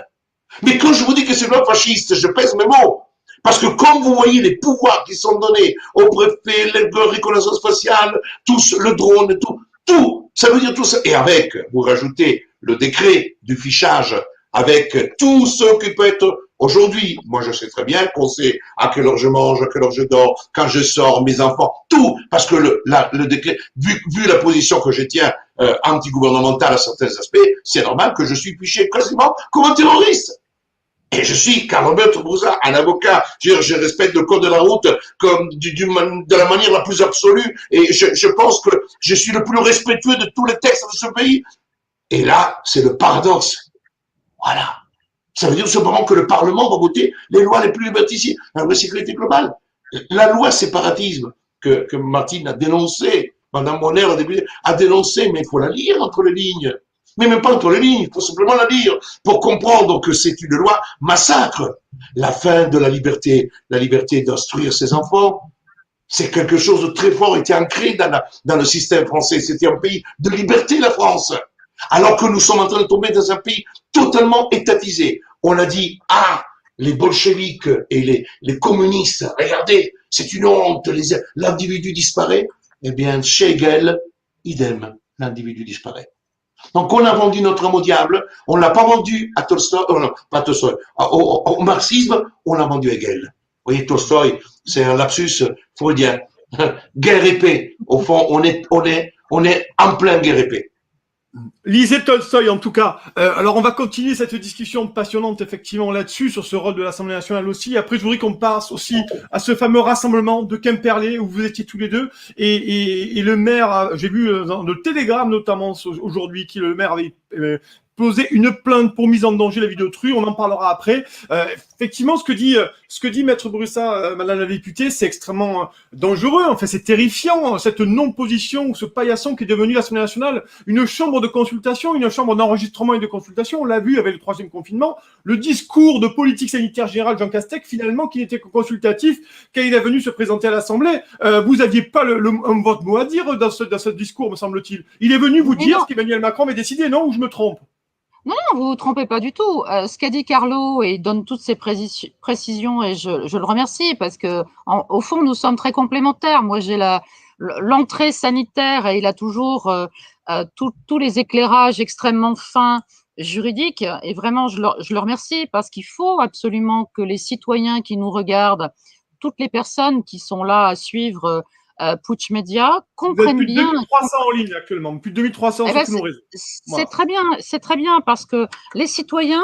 Mais quand je vous dis que c'est une loi fasciste, je pèse mes mots. Parce que comme vous voyez les pouvoirs qui sont donnés au préfet, la reconnaissance faciale, le drone, tout, ça veut dire tout ça. Et avec, vous rajoutez le décret du fichage, avec tout ce qui peut être aujourd'hui. Moi, je sais très bien qu'on sait à quelle heure je mange, à quelle heure je dors, quand je sors, mes enfants, tout. Parce que le décret, vu la position que je tiens anti-gouvernementale à certains aspects, c'est normal que je suis fiché quasiment comme un terroriste. Et je suis Carlo-Alberto Broussard, un avocat. Je respecte le code de la route comme de la manière la plus absolue. Et je pense que je suis le plus respectueux de tous les textes de ce pays. Et là, c'est le paradoxe. Voilà. Ça veut dire simplement que le Parlement va voter les lois les plus liberticides, la loi sécurité globale. La loi séparatisme que Martine a dénoncée, Madame Bonner au début a dénoncé, mais il faut la lire entre les lignes. Mais même pas entre les lignes, il faut simplement la lire pour comprendre que c'est une loi massacre. La fin de la liberté d'instruire ses enfants, c'est quelque chose de très fort, était ancré dans le système français. C'était un pays de liberté, la France. Alors que nous sommes en train de tomber dans un pays totalement étatisé. On a dit, ah, les bolcheviks et les communistes, regardez, c'est une honte, l'individu disparaît. Eh bien, chez Hegel, idem, l'individu disparaît. Donc, on a vendu notre âme au diable, on l'a pas vendu à Tolstoï, non, pas Tolstoï, au marxisme, on l'a vendu à Hegel. Vous voyez, Tolstoï, c'est un lapsus freudien. Guerre et paix. Au fond, on est en plein guerre et paix. Lisez Tolstoï en tout cas. Alors on va continuer cette discussion passionnante effectivement là-dessus, sur ce rôle de l'Assemblée nationale aussi. Après je voudrais qu'on passe aussi à ce fameux rassemblement de Quimperlé où vous étiez tous les deux. Et le maire, j'ai vu dans le Télégramme notamment aujourd'hui, que le maire avait posé une plainte pour mise en danger de la vie d'autrui. On en parlera après. Effectivement, ce que dit Maître Brussa, Madame la députée, c'est extrêmement dangereux. En fait, c'est terrifiant, cette non-position ou ce paillasson qui est devenu l'Assemblée nationale, une chambre de consultation, une chambre d'enregistrement et de consultation. On l'a vu avec le 3e confinement, le discours de politique sanitaire générale Jean Castex, finalement, qui n'était que consultatif quand il est venu se présenter à l'Assemblée. Vous aviez pas votre mot à dire dans ce discours, me semble-t-il. Il est venu vous dire ce qu'Emmanuel Macron avait décidé, non, ou je me trompe? Non, vous vous trompez pas du tout. Ce qu'a dit Carlo, et il donne toutes ces précisions, et je le remercie parce que au fond nous sommes très complémentaires. Moi j'ai l'entrée sanitaire et il a toujours tous les éclairages extrêmement fins juridiques, et vraiment je le remercie parce qu'il faut absolument que les citoyens qui nous regardent, toutes les personnes qui sont là à suivre Putsch Média comprennent plus de bien. 2300 en ligne actuellement, plus de 2300 sur tous nos réseaux. Voilà. C'est très bien parce que les citoyens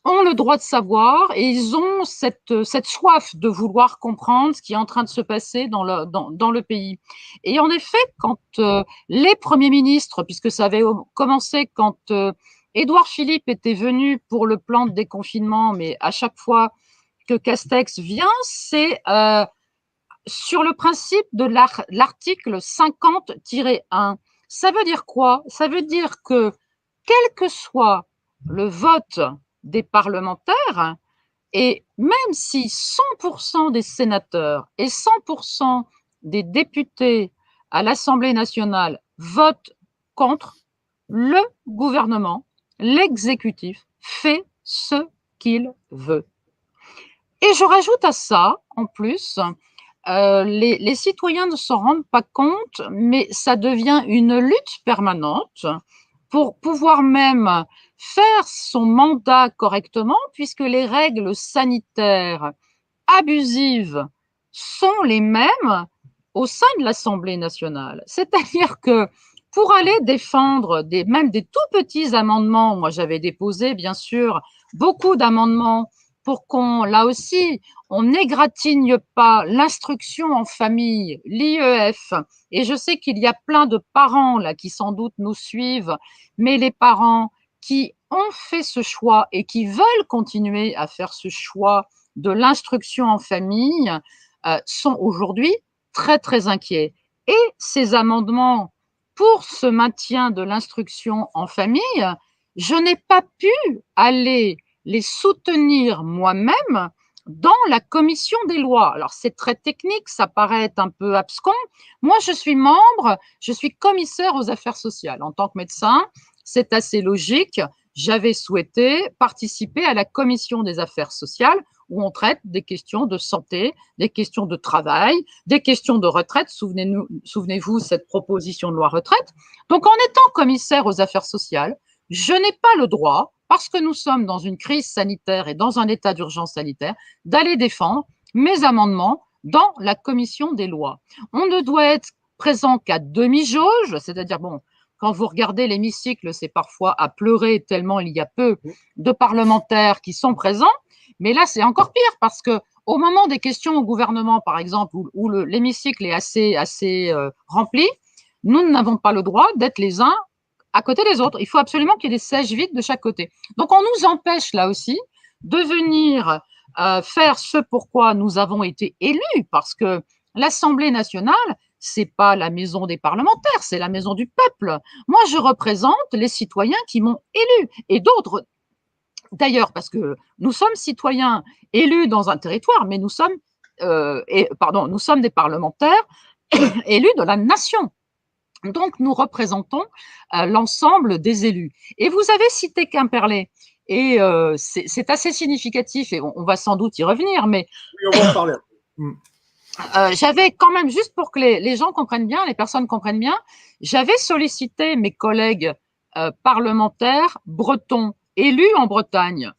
ont le droit de savoir et ils ont cette soif de vouloir comprendre ce qui est en train de se passer dans le pays. Et en effet, quand les premiers ministres, puisque ça avait commencé quand Édouard Philippe était venu pour le plan de déconfinement, mais à chaque fois que Castex vient, c'est sur le principe de l'article 50-1. Ça veut dire quoi? Ça veut dire que, quel que soit le vote des parlementaires, et même si 100% des sénateurs et 100% des députés à l'Assemblée nationale votent contre, le gouvernement, l'exécutif, fait ce qu'il veut. Et je rajoute à ça, en plus, les citoyens ne s'en rendent pas compte, mais ça devient une lutte permanente pour pouvoir même faire son mandat correctement, puisque les règles sanitaires abusives sont les mêmes au sein de l'Assemblée nationale. C'est-à-dire que pour aller défendre même des tout petits amendements, moi j'avais déposé bien sûr beaucoup d'amendements pour qu'on, là aussi, on n'égratigne pas l'instruction en famille, l'IEF. Et je sais qu'il y a plein de parents là qui sans doute nous suivent, mais les parents qui ont fait ce choix et qui veulent continuer à faire ce choix de l'instruction en famille sont aujourd'hui très, très inquiets. Et ces amendements pour ce maintien de l'instruction en famille, je n'ai pas pu aller les soutenir moi-même dans la commission des lois. Alors, c'est très technique, ça paraît être un peu abscon. Moi, je suis membre, je suis commissaire aux affaires sociales. En tant que médecin, c'est assez logique. J'avais souhaité participer à la commission des affaires sociales où on traite des questions de santé, des questions de travail, des questions de retraite. Souvenez-vous cette proposition de loi retraite. Donc, en étant commissaire aux affaires sociales, je n'ai pas le droit, parce que nous sommes dans une crise sanitaire et dans un état d'urgence sanitaire, d'aller défendre mes amendements dans la commission des lois. On ne doit être présent qu'à demi-jauge, c'est-à-dire, bon, quand vous regardez l'hémicycle, c'est parfois à pleurer tellement il y a peu de parlementaires qui sont présents. Mais là, c'est encore pire parce que au moment des questions au gouvernement, par exemple, où l'hémicycle est assez rempli, nous n'avons pas le droit d'être les uns à côté des autres. Il faut absolument qu'il y ait des sièges vides de chaque côté. Donc, on nous empêche là aussi de venir faire ce pourquoi nous avons été élus, parce que l'Assemblée nationale, c'est pas la maison des parlementaires, c'est la maison du peuple. Moi, je représente les citoyens qui m'ont élu et d'autres. D'ailleurs, parce que nous sommes citoyens élus dans un territoire, mais nous sommes des parlementaires élus de la nation. Donc, nous représentons l'ensemble des élus. Et vous avez cité Quimperlé, et c'est assez significatif, et on va sans doute y revenir, mais Oui, on va en parler. j'avais quand même, juste pour que les gens comprennent bien, les personnes comprennent bien, j'avais sollicité mes collègues parlementaires bretons, élus en Bretagne.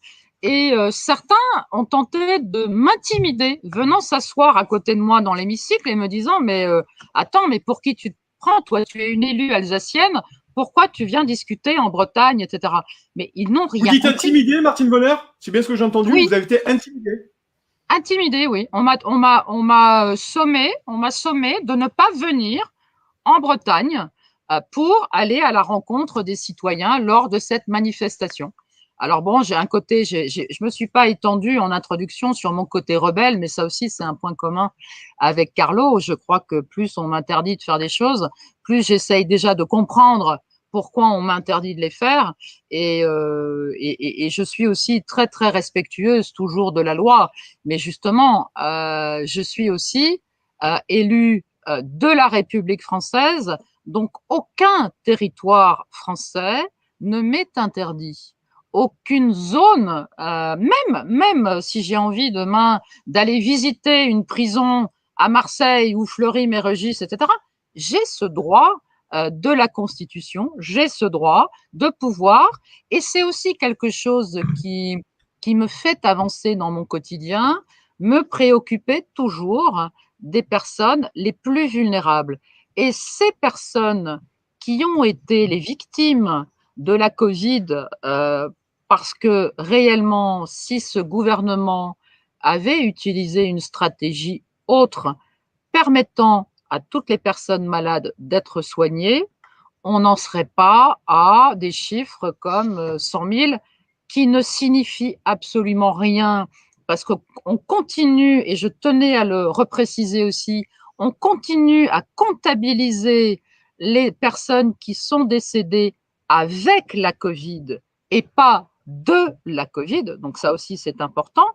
Et certains ont tenté de m'intimider, venant s'asseoir à côté de moi dans l'hémicycle et me disant, mais attends, mais pour qui tu te prends? Toi, tu es une élue alsacienne, pourquoi tu viens discuter en Bretagne, etc. Mais ils n'ont rien compris. Vous dites compris. intimidé, Martine Bonner? C'est bien ce que j'ai entendu? Oui. Vous avez été intimidé? Intimidé, oui. On m'a sommé de ne pas venir en Bretagne pour aller à la rencontre des citoyens lors de cette manifestation. Alors bon, je me suis pas étendue en introduction sur mon côté rebelle, mais ça aussi c'est un point commun avec Carlo. Je crois que plus on m'interdit de faire des choses, plus j'essaye déjà de comprendre pourquoi on m'interdit de les faire. Et je suis aussi très très respectueuse toujours de la loi, mais justement, je suis aussi élue de la République française, donc aucun territoire français ne m'est interdit. Aucune zone, même si j'ai envie demain d'aller visiter une prison à Marseille ou Fleury-Mérogis, etc., j'ai ce droit de la Constitution, j'ai ce droit de pouvoir, et c'est aussi quelque chose qui me fait avancer dans mon quotidien, me préoccuper toujours des personnes les plus vulnérables. Et ces personnes qui ont été les victimes de la Covid, parce que réellement, si ce gouvernement avait utilisé une stratégie autre permettant à toutes les personnes malades d'être soignées, on n'en serait pas à des chiffres comme 100 000 qui ne signifient absolument rien, parce qu'on continue, et je tenais à le repréciser aussi, on continue à comptabiliser les personnes qui sont décédées avec la Covid et pas de la Covid, donc ça aussi c'est important,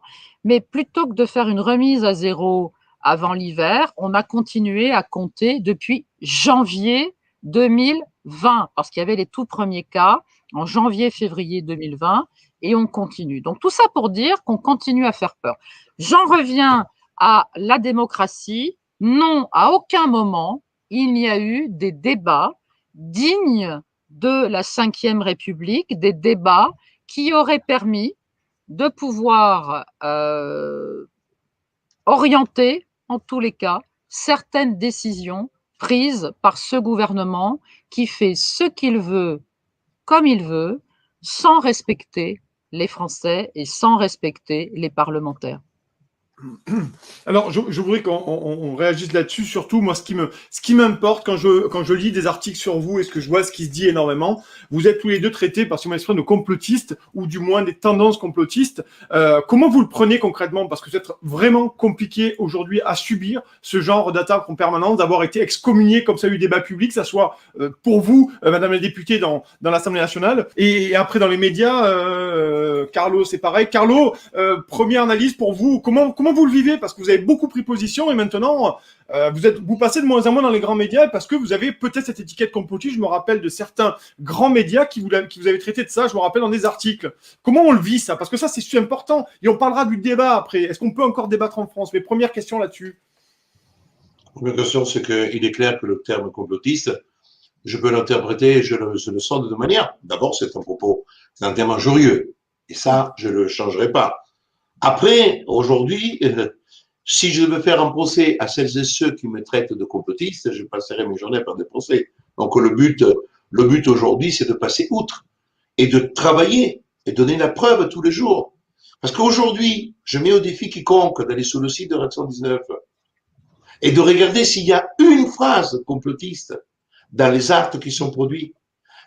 mais plutôt que de faire une remise à zéro avant l'hiver, on a continué à compter depuis janvier 2020, parce qu'il y avait les tout premiers cas en janvier-février 2020, et on continue. Donc tout ça pour dire qu'on continue à faire peur. J'en reviens à la démocratie. Non, à aucun moment, il n'y a eu des débats dignes de la Ve République, des débats qui auraient permis de pouvoir orienter, en tous les cas, certaines décisions prises par ce gouvernement qui fait ce qu'il veut, comme il veut, sans respecter les Français et sans respecter les parlementaires. Alors, je voudrais qu'on réagisse là-dessus. Surtout, moi, ce qui m'importe quand je lis des articles sur vous et ce que je vois, ce qui se dit énormément, vous êtes tous les deux traités par ce qu'on exprime de complotistes ou du moins des tendances complotistes. Comment vous le prenez concrètement? Parce que c'est vraiment compliqué aujourd'hui à subir ce genre d'attaque en permanence, d'avoir été excommunié comme ça a eu débat public, ça soit pour vous, Madame la députée, dans l'Assemblée nationale, et après dans les médias. Carlo, c'est pareil. Carlo, première analyse pour vous. Comment vous le vivez? Parce que vous avez beaucoup pris position et maintenant vous passez de moins en moins dans les grands médias parce que vous avez peut-être cette étiquette complotiste. Je me rappelle de certains grands médias qui vous avez traité de ça. Je me rappelle dans des articles. Comment on le vit ça? Parce que ça c'est important et on parlera du débat après. Est-ce qu'on peut encore débattre en France? Mais première question là-dessus. La première question, c'est qu'il est clair que le terme complotiste, je peux l'interpréter et je le sens de deux manières. D'abord, c'est un propos, c'est un terme injurieux. Et ça, je ne le changerai pas. Après, aujourd'hui, si je devais faire un procès à celles et ceux qui me traitent de complotiste, je passerai mes journées à faire des procès. Donc, le but Le but aujourd'hui, c'est de passer outre et de travailler et donner la preuve tous les jours. Parce qu'aujourd'hui, je mets au défi quiconque d'aller sur le site de Red 19 et de regarder s'il y a une phrase complotiste dans les actes qui sont produits.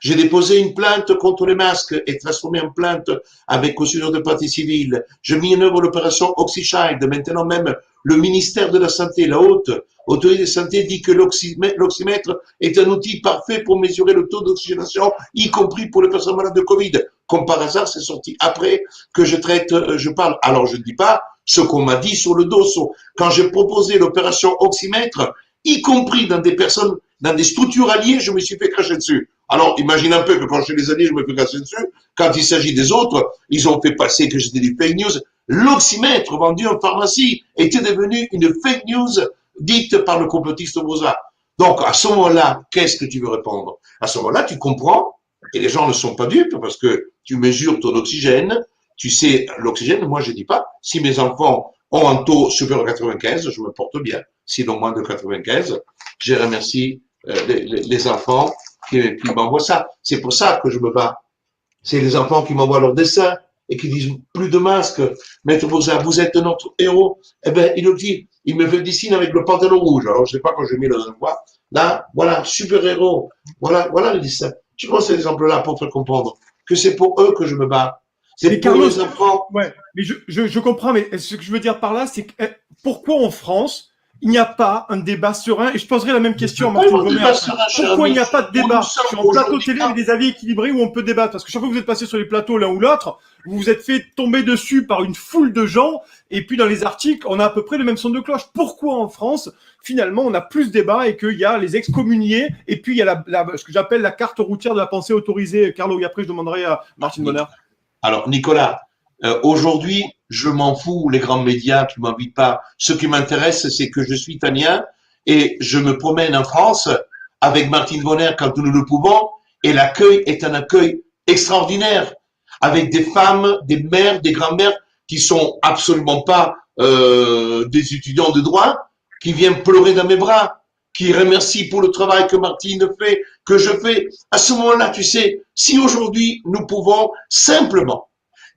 J'ai déposé une plainte contre les masques et transformé en plainte avec caution de partie civile. J'ai mis en œuvre l'opération OxyChild. Maintenant même, le ministère de la Santé, la haute autorité de santé dit que l'oxymètre est un outil parfait pour mesurer le taux d'oxygénation, y compris pour les personnes malades de Covid. Comme par hasard, c'est sorti après que je parle. Alors, je ne dis pas ce qu'on m'a dit sur le dos. Quand j'ai proposé l'opération oxymètre, y compris dans des personnes, dans des structures alliées, je me suis fait cracher dessus. Alors, imagine un peu que quand chez les alliés, je me fais cracher dessus. Quand il s'agit des autres, ils ont fait passer que j'étais des fake news. L'oxymètre vendu en pharmacie était devenu une fake news dite par le complotiste Boza. Donc, à ce moment-là, qu'est-ce que tu veux répondre? À ce moment-là, tu comprends, et les gens ne sont pas dupes, parce que tu mesures ton oxygène, tu sais l'oxygène, moi je dis pas, si mes enfants ont un taux supérieur à 95, je me porte bien. Sinon moins de 95, je remercie les enfants qui m'envoient ça. C'est pour ça que je me bats. C'est les enfants qui m'envoient leurs dessins et qui disent plus de masques. Maître Boza, vous êtes notre héros. Eh ben, il le dit. Il me fait des signes avec le pantalon rouge. Alors, je sais pas quand je mets le voix. Là, voilà, super héros. Voilà le dessin. Tu prends ces exemples-là pour te comprendre que c'est pour eux que je me bats. C'est pour Carlos, les enfants. Ouais, mais je comprends, mais ce que je veux dire par là, c'est que pourquoi en France, il n'y a pas un débat serein? Et je poserai la même question à Martine Bonner. Pourquoi il n'y a pas de débat sur un plateau télé avec des avis équilibrés où on peut débattre? Parce que chaque fois que vous êtes passé sur les plateaux l'un ou l'autre, vous vous êtes fait tomber dessus par une foule de gens. Et puis dans les articles, on a à peu près le même son de cloche. Pourquoi en France, finalement, on a plus de débat et qu'il y a les excommuniés et puis il y a ce que j'appelle la carte routière de la pensée autorisée? Carlo, et après je demanderai à Martine Bonner. Alors, Nicolas, aujourd'hui, je m'en fous, les grands médias qui m'invitent pas. Ce qui m'intéresse, c'est que je suis italien et je me promène en France avec Martine Bonner quand nous le pouvons et l'accueil est un accueil extraordinaire avec des femmes, des mères, des grands-mères qui sont absolument pas des étudiants de droit, qui viennent pleurer dans mes bras, qui remercient pour le travail que Martine fait, que je fais. À ce moment-là, tu sais, si aujourd'hui nous pouvons simplement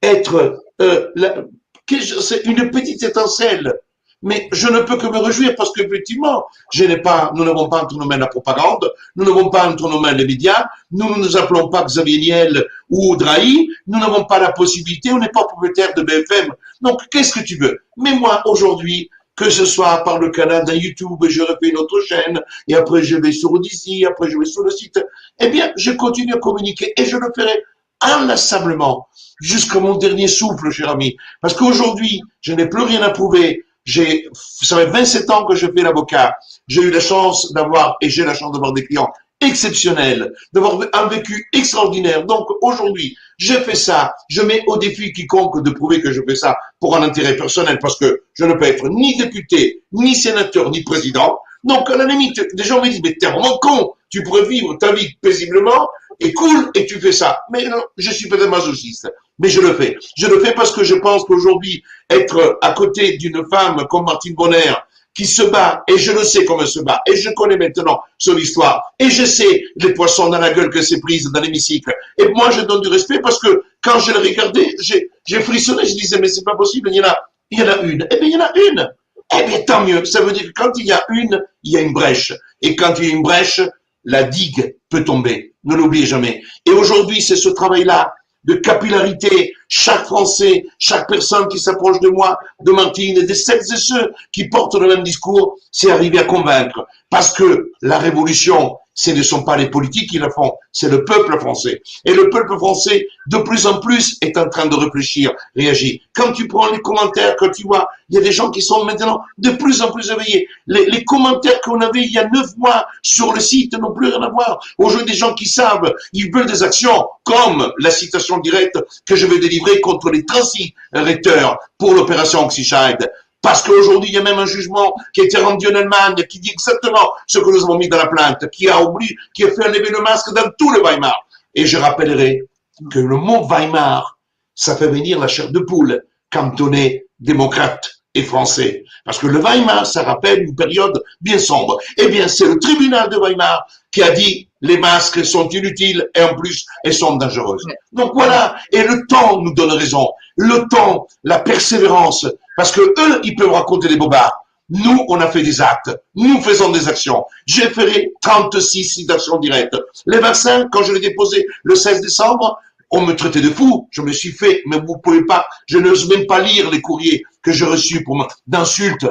être une petite étincelle, mais je ne peux que me réjouir parce qu'effectivement, nous n'avons pas entre nos mains la propagande, nous n'avons pas entre nos mains les médias, nous ne nous appelons pas Xavier Niel ou Drahi, nous n'avons pas la possibilité, on n'est pas propriétaire de BFM. Donc, qu'est-ce que tu veux? Mais moi, aujourd'hui, que ce soit par le canal d'un YouTube, je refais une autre chaîne, et après je vais sur Odyssey, après je vais sur le site, eh bien, je continue à communiquer et je le ferai inlassablement jusqu'à mon dernier souffle, cher ami. Parce qu'aujourd'hui, je n'ai plus rien à prouver. Ça fait 27 ans que je fais l'avocat. J'ai eu la chance d'avoir, et j'ai la chance d'avoir des clients exceptionnels, d'avoir un vécu extraordinaire. Donc, aujourd'hui, je fais ça. Je mets au défi quiconque de prouver que je fais ça pour un intérêt personnel parce que je ne peux être ni député, ni sénateur, ni président. Donc, à la limite, des gens me disent, mais t'es vraiment con. Tu pourrais vivre ta vie paisiblement et cool et tu fais ça. Mais non, je suis peut-être masochiste. Mais je le fais. Je le fais parce que je pense qu'aujourd'hui, être à côté d'une femme comme Martine Bonner, qui se bat, et je le sais comment elle se bat, et je connais maintenant son histoire, et je sais les poissons dans la gueule que c'est prise dans l'hémicycle. Et moi, je donne du respect parce que quand je l'ai regardé, j'ai frissonné, je disais, mais c'est pas possible, il y en a une. Eh bien, il y en a une. Eh bien, tant mieux. Ça veut dire que quand il y a une, il y a une brèche. Et quand il y a une brèche, la digue peut tomber. Ne l'oubliez jamais. Et aujourd'hui, c'est ce travail-là de capillarité. Chaque Français, chaque personne qui s'approche de moi, de Martine, et de celles et ceux qui portent le même discours, c'est arriver à convaincre. Parce que la révolution, ce ne sont pas les politiques qui la font, c'est le peuple français. Et le peuple français, de plus en plus, est en train de réfléchir, réagir. Quand tu prends les commentaires, quand tu vois, il y a des gens qui sont maintenant de plus en plus éveillés. Les commentaires qu'on avait il y a 9 mois sur le site n'ont plus rien à voir. Aujourd'hui, des gens qui savent, ils veulent des actions, comme la citation directe que je vais délivrer contre les transiteurs pour l'opération OxyChild. Parce qu'aujourd'hui, il y a même un jugement qui a été rendu en Allemagne qui dit exactement ce que nous avons mis dans la plainte, qui a fait enlever le masque dans tout le Weimar. Et je rappellerai que le mot Weimar, ça fait venir la chair de poule, cantonné démocrate et français. Parce que le Weimar, ça rappelle une période bien sombre. Eh bien, c'est le tribunal de Weimar qui a dit les masques sont inutiles et en plus, elles sont dangereuses. Donc voilà, et le temps nous donne raison. Le temps, la persévérance, parce que eux, ils peuvent raconter des bobards. Nous, on a fait des actes. Nous faisons des actions. J'ai fait 36 actions directes. Les vaccins, quand je les déposé le 16 décembre, on me traitait de fou. Je me suis fait, mais vous pouvez pas, je n'ose même pas lire les courriers que j'ai reçus d'insultes.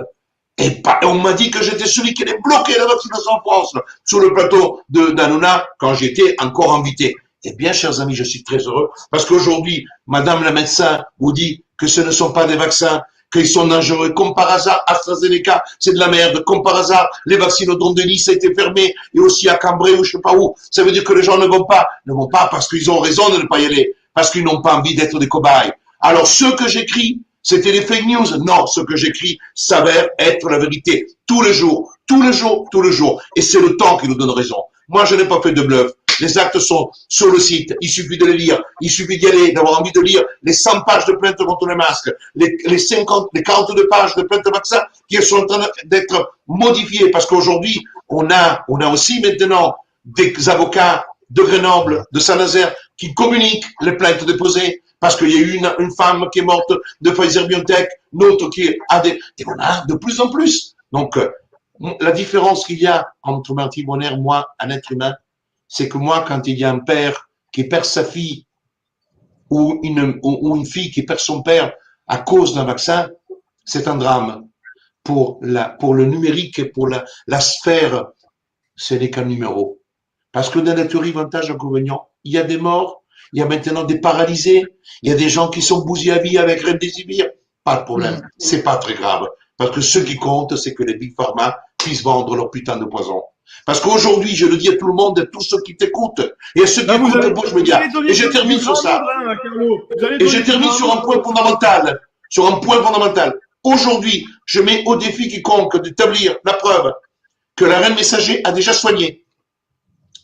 Et on m'a dit que j'étais celui qui allait bloquer la vaccination en France, sur le plateau d'Hanouna, quand j'étais encore invité. Eh bien, chers amis, je suis très heureux, parce qu'aujourd'hui, madame la médecin vous dit que ce ne sont pas des vaccins, qu'ils sont dangereux. Comme par hasard, AstraZeneca, c'est de la merde. Comme par hasard, les vaccinodromes de Nice a été fermés, et aussi à Cambrai ou je sais pas où. Ça veut dire que les gens ne vont pas parce qu'ils ont raison de ne pas y aller, parce qu'ils n'ont pas envie d'être des cobayes. Alors, ce que j'écris, c'était des fake news? Non, ce que j'écris s'avère être la vérité. Tous les jours, tous les jours, tous les jours. Et c'est le temps qui nous donne raison. Moi, je n'ai pas fait de bluff. Les actes sont sur le site. Il suffit de les lire. Il suffit d'y aller, d'avoir envie de lire les 100 pages de plainte contre les masques, les 42 pages de plainte de vaccin qui sont en train d'être modifiées. Parce qu'aujourd'hui, on a aussi maintenant des avocats de Grenoble, de Saint-Nazaire, qui communiquent les plaintes déposées. Parce qu'il y a eu une femme qui est morte de Pfizer-BioNTech, l'autre qui a des... Et on a de plus en plus. Donc, la différence qu'il y a entre Martine Bonner, moi, un être humain, c'est que moi, quand il y a un père qui perd sa fille ou une fille qui perd son père à cause d'un vaccin, c'est un drame. Pour le numérique et pour la sphère, ce n'est qu'un numéro. Parce que dans la théorie avantage-inconvénient, il y a des morts, il y a maintenant des paralysés, il y a des gens qui sont bousillés à vie avec Remdesivir. Pas de problème, c'est pas très grave. Parce que ce qui compte, c'est que les big pharma puissent vendre leur putain de poison. Parce qu'aujourd'hui, je le dis à tout le monde, à tous ceux qui t'écoutent, et à ceux qui écoutent le Bouche Média, et je termine sur ça. Et je termine sur un point fondamental. Sur un point fondamental. Aujourd'hui, je mets au défi quiconque d'établir la preuve que l'ARN messager a déjà soigné,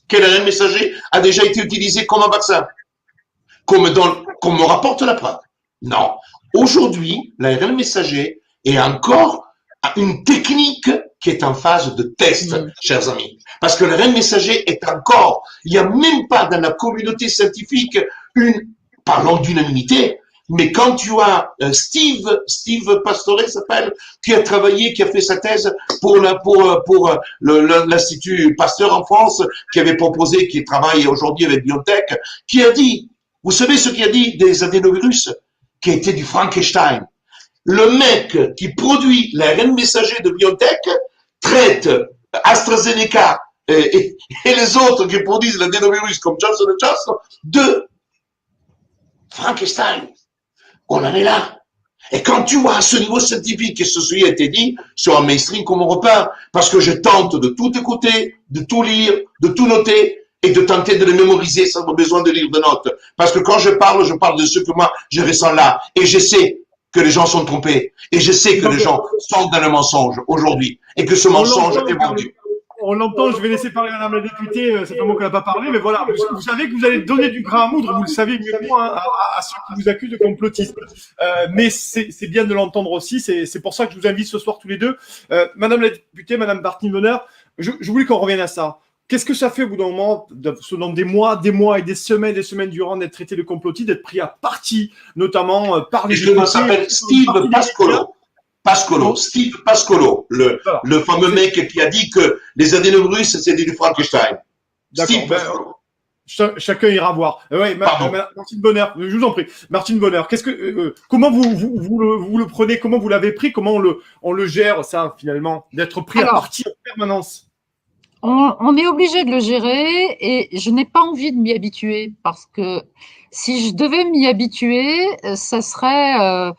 que l'ARN messager a déjà été utilisé comme un vaccin, comme me rapporte la preuve. Non. Aujourd'hui, l'ARN messager est encore une technique qui est en phase de test, chers amis. Parce que l'ARN messager est encore, il n'y a même pas dans la communauté scientifique parlons d'unanimité, mais quand tu as Steve Pastore s'appelle, qui a travaillé, qui a fait sa thèse pour l'Institut Pasteur en France, qui avait proposé, qui travaille aujourd'hui avec BioNTech, qui a dit, vous savez ce qu'il a dit des adénovirus, qui était du Frankenstein. Le mec qui produit l'ARN messager de BioNTech traite AstraZeneca et les autres qui produisent l'adénovirus comme Johnson & Johnson de Frankenstein. On en est là. Et quand tu vois à ce niveau scientifique, et ceci a été dit sur un mainstream comme Europe 1, parce que je tente de tout écouter, de tout lire, de tout noter, et de tenter de les mémoriser sans besoin de lire de notes. Parce que quand je parle de ce que moi, je ressens là. Et je sais que les gens sont trompés. Et je sais que les gens sont dans le mensonge aujourd'hui. Et que ce mensonge est vendu. On l'entend, je vais laisser parler Madame la députée, c'est vraiment qu'elle n'a pas parlé, mais voilà, vous savez que vous allez donner du grain à moudre, vous le savez mieux que moi, hein, à ceux qui vous accusent de complotisme. Mais c'est bien de l'entendre aussi, c'est pour ça que je vous invite ce soir tous les deux. Madame la députée, Madame Martine Bonner, je voulais qu'on revienne à ça. Qu'est-ce que ça fait au bout d'un moment, selon des mois et des semaines durant d'être traité de complotiste, d'être pris à partie, notamment par les... Je m'appelle Steve Pascolo, Steve Pascolo, le fameux mec qui a dit que les adénovirus, c'est du Frankenstein. Steve Pascolo. Chacun ira voir. Ouais, Martine Bonner, je vous en prie. Martine Bonner, comment vous le prenez, comment vous l'avez pris, comment on le gère, ça, finalement, d'être pris à partie en permanence? On est obligé de le gérer et je n'ai pas envie de m'y habituer parce que si je devais m'y habituer, ça serait...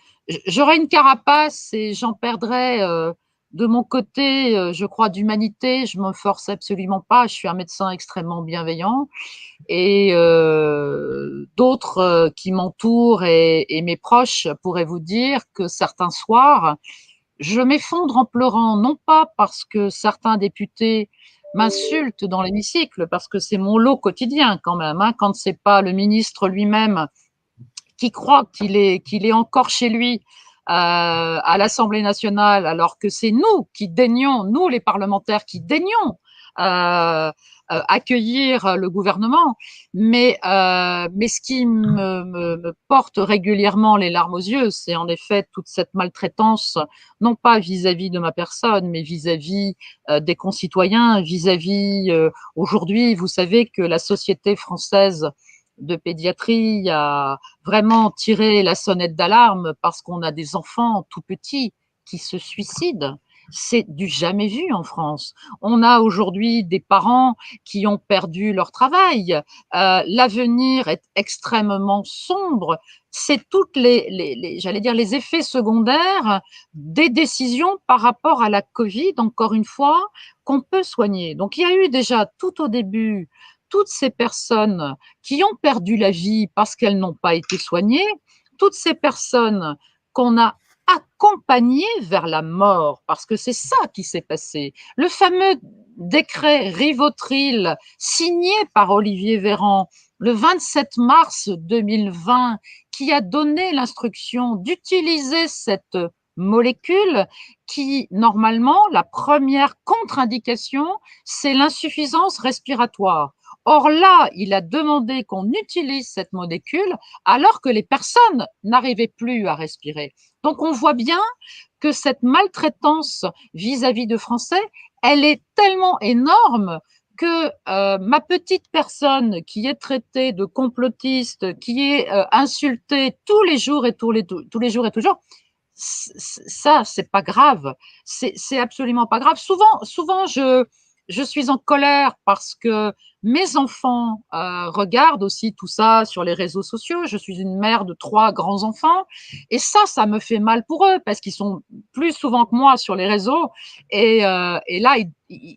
j'aurais une carapace et j'en perdrais de mon côté, je crois, d'humanité. Je me force absolument pas. Je suis un médecin extrêmement bienveillant et d'autres qui m'entourent et mes proches pourraient vous dire que certains soirs, je m'effondre en pleurant, non pas parce que certains députés m'insultent dans l'hémicycle, parce que c'est mon lot quotidien quand même, hein, quand c'est pas le ministre lui-même qui croit qu'il est encore chez lui à l'Assemblée nationale, alors que c'est nous qui daignons, nous les parlementaires qui daignons accueillir le gouvernement. Mais ce qui me porte régulièrement les larmes aux yeux, c'est en effet toute cette maltraitance, non pas vis-à-vis de ma personne, mais vis-à-vis des concitoyens, vis-à-vis aujourd'hui, vous savez que la Société française de pédiatrie a vraiment tiré la sonnette d'alarme parce qu'on a des enfants tout petits qui se suicident. C'est du jamais vu en France. On a aujourd'hui des parents qui ont perdu leur travail. L'avenir est extrêmement sombre. C'est toutes j'allais dire, les effets secondaires des décisions par rapport à la Covid, encore une fois, qu'on peut soigner. Donc, il y a eu déjà tout au début toutes ces personnes qui ont perdu la vie parce qu'elles n'ont pas été soignées, toutes ces personnes qu'on a accompagnées vers la mort, parce que c'est ça qui s'est passé. Le fameux décret Rivotril signé par Olivier Véran le 27 mars 2020, qui a donné l'instruction d'utiliser cette molécule qui, normalement, la première contre-indication, c'est l'insuffisance respiratoire. Or là, il a demandé qu'on utilise cette molécule alors que les personnes n'arrivaient plus à respirer. Donc on voit bien que cette maltraitance vis-à-vis de Français, elle est tellement énorme que ma petite personne qui est traitée de complotiste, qui est insultée tous les jours et tous les jours et toujours, ça, c'est pas grave. C'est absolument pas grave. Souvent, je suis en colère parce que mes enfants regardent aussi tout ça sur les réseaux sociaux. Je suis une mère de 3 grands-enfants et ça me fait mal pour eux parce qu'ils sont plus souvent que moi sur les réseaux et là,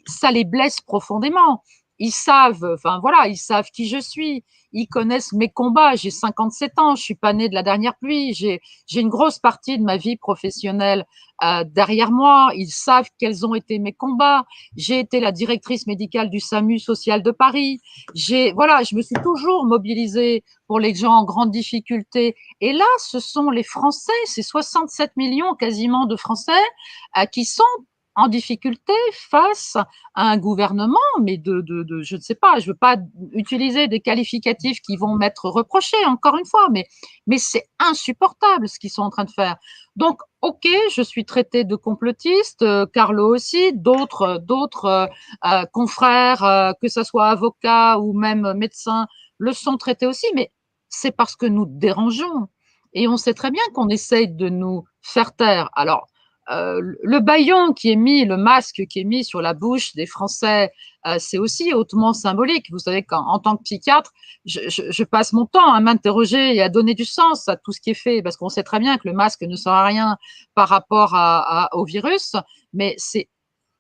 ça les blesse profondément. Ils savent, enfin voilà, ils savent qui je suis. Ils connaissent mes combats. J'ai 57 ans, je suis pas née de la dernière pluie. J'ai une grosse partie de ma vie professionnelle derrière moi. Ils savent quels ont été mes combats. J'ai été la directrice médicale du SAMU social de Paris. Voilà, je me suis toujours mobilisée pour les gens en grande difficulté. Et là, ce sont les Français, ces 67 millions quasiment de Français qui sont en difficulté face à un gouvernement, mais je ne sais pas, je ne veux pas utiliser des qualificatifs qui vont m'être reprochés, encore une fois, mais c'est insupportable ce qu'ils sont en train de faire. Donc, ok, je suis traitée de complotiste, Carlo aussi, d'autres confrères, que ce soit avocats ou même médecins, le sont traités aussi, mais c'est parce que nous dérangeons. Et on sait très bien qu'on essaye de nous faire taire. Alors, le bâillon qui est mis, le masque qui est mis sur la bouche des Français, c'est aussi hautement symbolique. Vous savez qu'en tant que psychiatre, je passe mon temps à m'interroger et à donner du sens à tout ce qui est fait, parce qu'on sait très bien que le masque ne sert à rien par rapport au virus, mais c'est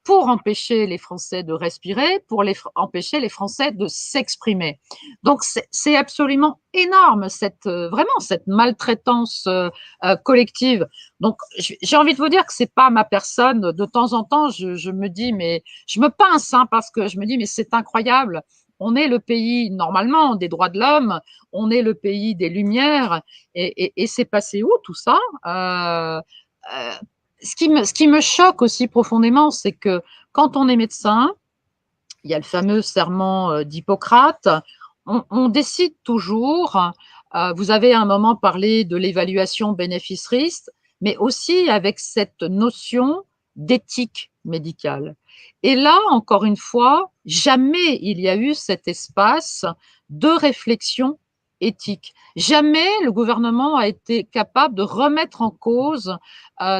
pour empêcher les Français de respirer, pour empêcher les Français de s'exprimer. Donc, c'est absolument énorme, vraiment cette maltraitance collective. Donc, j'ai envie de vous dire que c'est pas ma personne. De temps en temps, je me dis, mais je me pince, hein, parce que je me dis, mais c'est incroyable. On est le pays, normalement, des droits de l'homme, on est le pays des Lumières, et c'est passé où tout ça ce qui me choque aussi profondément, c'est que quand on est médecin, il y a le fameux serment d'Hippocrate, on décide toujours, vous avez à un moment parlé de l'évaluation bénéfice-risque, mais aussi avec cette notion d'éthique médicale. Et là, encore une fois, jamais il y a eu cet espace de réflexion éthique. Jamais le gouvernement a été capable de remettre en cause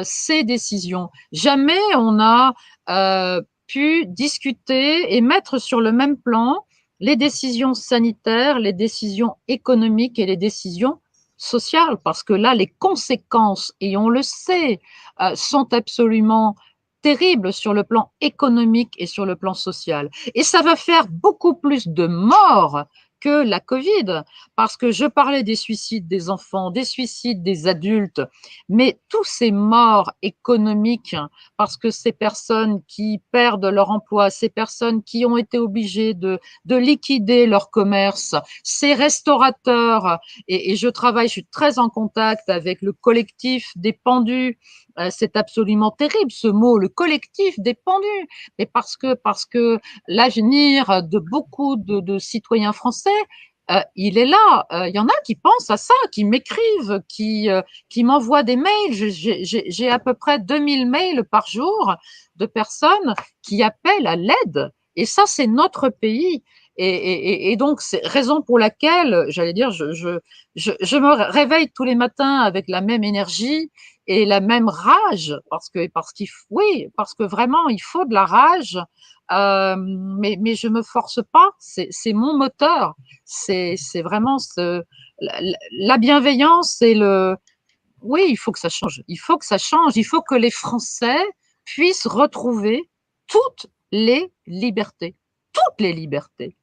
ces décisions. Jamais on a pu discuter et mettre sur le même plan les décisions sanitaires, les décisions économiques et les décisions sociales, parce que là, les conséquences, et on le sait, sont absolument terribles sur le plan économique et sur le plan social. Et ça va faire beaucoup plus de morts que la Covid, parce que je parlais des suicides des enfants, des suicides des adultes, mais tous ces morts économiques, parce que ces personnes qui perdent leur emploi, ces personnes qui ont été obligées de liquider leur commerce, ces restaurateurs, et je suis très en contact avec le collectif des pendus, c'est absolument terrible, ce mot, le collectif des pendus. Mais parce que l'avenir de beaucoup de citoyens français, il est là. Il y en a qui pensent à ça, qui m'écrivent, qui m'envoient des mails. J'ai à peu près 2000 mails par jour de personnes qui appellent à l'aide. Et ça, c'est notre pays. Et donc, c'est raison pour laquelle, j'allais dire, je me réveille tous les matins avec la même énergie et la même rage, oui, parce que vraiment, il faut de la rage, mais je me force pas, c'est mon moteur, c'est vraiment la bienveillance et oui, il faut que ça change, il faut que ça change, il faut que les Français puissent retrouver toutes les libertés, toutes les libertés.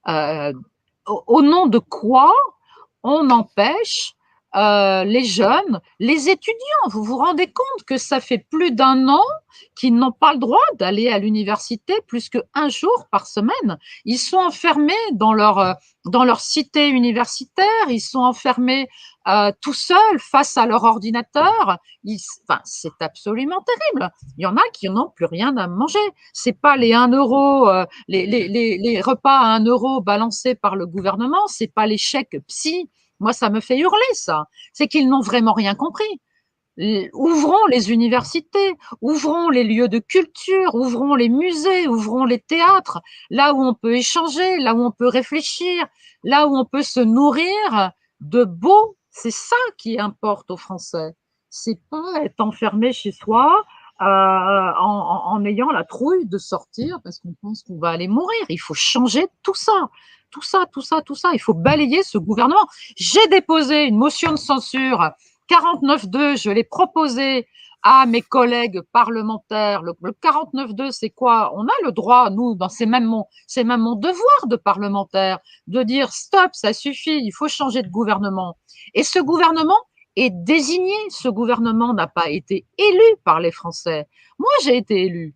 Au nom de quoi on empêche les jeunes, les étudiants. Vous vous rendez compte que ça fait plus d'1 an qu'ils n'ont pas le droit d'aller à l'université plus qu'1 jour par semaine. Ils sont enfermés dans leur cité universitaire, ils sont enfermés tout seuls face à leur ordinateur. Enfin, c'est absolument terrible. Il y en a qui n'ont plus rien à manger. C'est pas les 1 euro, les repas à 1 euro balancés par le gouvernement, c'est pas les chèques psy. Moi, ça me fait hurler, ça. C'est qu'ils n'ont vraiment rien compris. Ouvrons les universités, ouvrons les lieux de culture, ouvrons les musées, ouvrons les théâtres, là où on peut échanger, là où on peut réfléchir, là où on peut se nourrir de beau. C'est ça qui importe aux Français. C'est pas être enfermé chez soi en ayant la trouille de sortir parce qu'on pense qu'on va aller mourir. Il faut changer tout ça. Tout ça. Il faut balayer ce gouvernement. J'ai déposé une motion de censure 49.2, je l'ai proposé à mes collègues parlementaires. Le 49.2, c'est quoi? On a le droit, nous, c'est même mon devoir de parlementaire, de dire stop, ça suffit, il faut changer de gouvernement. Et ce gouvernement est désigné. Ce gouvernement n'a pas été élu par les Français. Moi, j'ai été élu.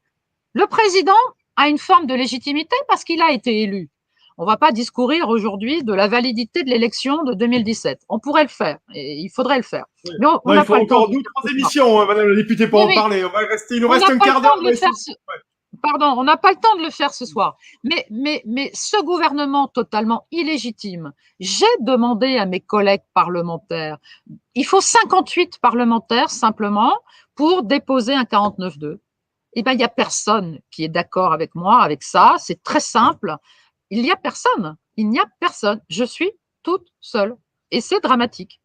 Le président a une forme de légitimité parce qu'il a été élu. On ne va pas discourir aujourd'hui de la validité de l'élection de 2017. On pourrait le faire, et il faudrait le faire. Mais on il faut encore 2-3 émissions, Madame la députée, pour en parler. Il nous reste un quart d'heure. Pardon, on n'a pas le temps de le faire ce soir. Mais ce gouvernement totalement illégitime, j'ai demandé à mes collègues parlementaires, il faut 58 parlementaires simplement pour déposer un 49.2. Eh bien, il n'y a personne qui est d'accord avec moi, avec ça. C'est très simple. Il n'y a personne. Je suis toute seule. Et c'est dramatique.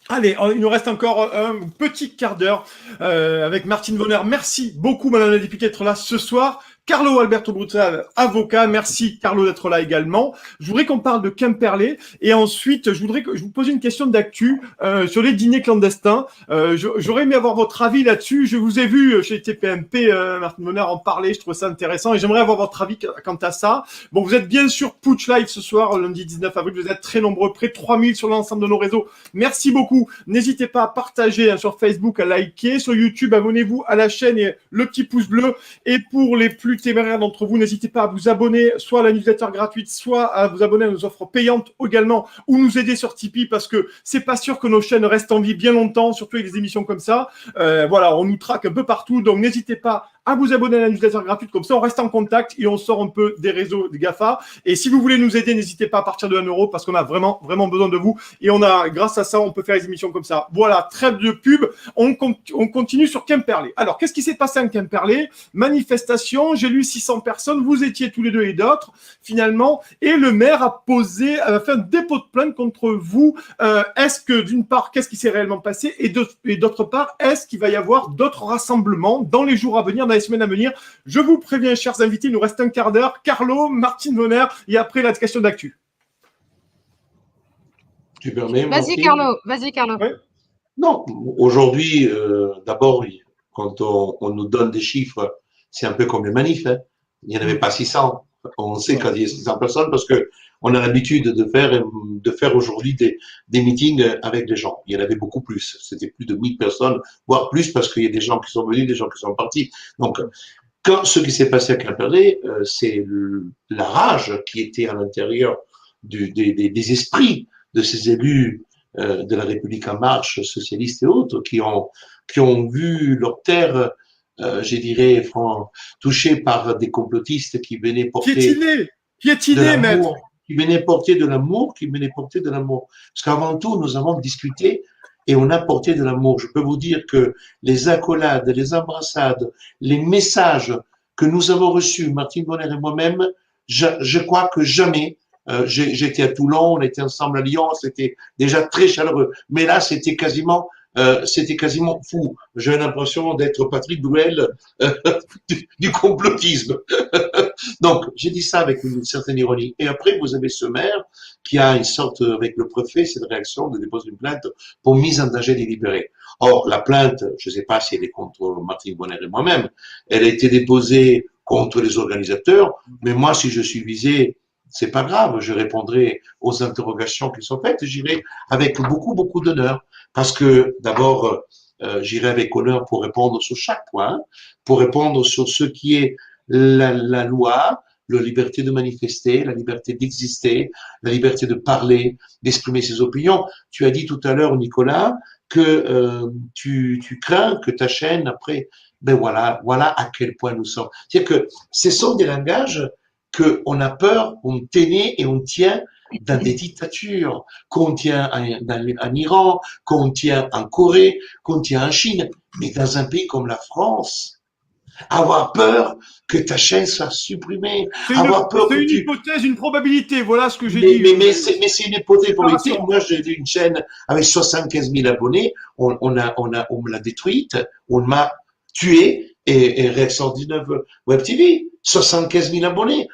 Allez, il nous reste encore un petit quart d'heure avec Martine Vonner. Merci beaucoup, Madame la députée, d'être là ce soir. Carlo Alberto Brutal, avocat. Merci, Carlo, d'être là également. Je voudrais qu'on parle de Quimperlé. Et ensuite, je vous pose une question d'actu sur les dîners clandestins. J'aurais aimé avoir votre avis là-dessus. Je vous ai vu chez TPMP, Martine Vonner, en parler. Je trouve ça intéressant. Et j'aimerais avoir votre avis quant à ça. Bon, vous êtes bien sûr Putsch Live ce soir, lundi 19 avril. Vous êtes très nombreux, près de 3000 sur l'ensemble de nos réseaux. Merci beaucoup. N'hésitez pas à partager sur Facebook, à liker. Sur YouTube, abonnez-vous à la chaîne et le petit pouce bleu. Et pour les plus téméraires d'entre vous, n'hésitez pas à vous abonner soit à la newsletter gratuite, soit à vous abonner à nos offres payantes également, ou nous aider sur Tipeee, parce que c'est pas sûr que nos chaînes restent en vie bien longtemps, surtout avec des émissions comme ça. Voilà, on nous traque un peu partout, donc n'hésitez pas à vous abonner à la newsletter gratuite, comme ça on reste en contact et on sort un peu des réseaux des GAFA. Et si vous voulez nous aider, n'hésitez pas à partir de 1 euro, parce qu'on a vraiment besoin de vous. Et grâce à ça, on peut faire des émissions comme ça. Voilà, trêve de pub. On continue sur Quimperlé. Alors, qu'est-ce qui s'est passé en Quimperlé? Manifestation, j'ai lu 600 personnes, vous étiez tous les deux et d'autres, finalement, et le maire a fait un dépôt de plainte contre vous. Est-ce que, d'une part, qu'est-ce qui s'est réellement passé? Et d'autre part, est-ce qu'il va y avoir d'autres rassemblements dans les jours à venir, dans les semaines à venir? Je vous préviens, chers invités, il nous reste un quart d'heure. Carlo, Martine Vonner, et après la question d'actu. Tu permets? Vas-y, Carlo. Oui. Non, aujourd'hui, d'abord, quand on nous donne des chiffres, c'est un peu comme les manifs. Hein. Il n'y en avait pas 600. On sait quand il y a 600 personnes parce que on a l'habitude de faire aujourd'hui des meetings avec les gens. Il y en avait beaucoup plus. C'était plus de 1000 personnes, voire plus parce qu'il y a des gens qui sont venus, des gens qui sont partis. Donc, ce qui s'est passé à Quimperlé, c'est la rage qui était à l'intérieur des esprits de ces élus de la République en marche, socialistes et autres, qui ont qui ont vu leur terre, je dirais, touchée par des complotistes qui venaient porter de Piétiné, maître. l'amour, qui venaient porter de l'amour, qui venaient porter de l'amour. Parce qu'avant tout, nous avons discuté et on a porté de l'amour. Je peux vous dire que les accolades, les embrassades, les messages que nous avons reçus, Martine Bonner et moi-même, je crois que jamais, j'étais à Toulon, on était ensemble à Lyon, c'était déjà très chaleureux. Mais là, c'était quasiment fou. J'ai l'impression d'être Patrick Bruel du complotisme. Donc, j'ai dit ça avec une certaine ironie. Et après, vous avez ce maire qui a une sorte, avec le préfet, cette réaction de déposer une plainte pour mise en danger délibérée. Or, la plainte, je ne sais pas si elle est contre Martine Bonner et moi-même, elle a été déposée contre les organisateurs, mais moi, si je suis visé, c'est pas grave, je répondrai aux interrogations qui sont faites, j'irai avec beaucoup, beaucoup d'honneur, parce que d'abord, j'irai avec honneur pour répondre sur chaque point, pour répondre sur ce qui est la loi, la liberté de manifester, la liberté d'exister, la liberté de parler, d'exprimer ses opinions. Tu as dit tout à l'heure, Nicolas, que tu crains que ta chaîne, après, ben voilà à quel point nous sommes. C'est-à-dire que ce sont des langages qu'on a peur, on tenait et on tient dans des dictatures, qu'on tient en Iran, qu'on tient en Corée, qu'on tient en Chine, mais dans un pays comme la France, avoir peur que ta chaîne soit supprimée, avoir peur que c'est une hypothèse, une probabilité, voilà ce que j'ai dit. Mais c'est une hypothèse politique. Moi, j'ai une chaîne avec 75 000 abonnés, on me l'a détruite, on m'a tué, et Rex 119 Web TV, 75 000 abonnés.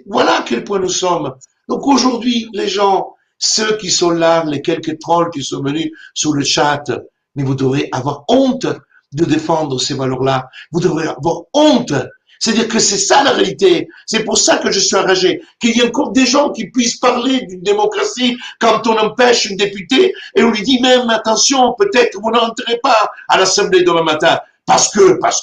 Voilà à quel point nous sommes. Donc aujourd'hui, les gens, ceux qui sont là, les quelques trolls qui sont venus sur le chat, mais vous devrez avoir honte de défendre ces valeurs-là. Vous devrez avoir honte. C'est-à-dire que c'est ça la réalité. C'est pour ça que je suis enragé. Qu'il y ait encore des gens qui puissent parler d'une démocratie quand on empêche une députée et on lui dit même, attention, peut-être vous n'entrez pas à l'Assemblée demain matin. Parce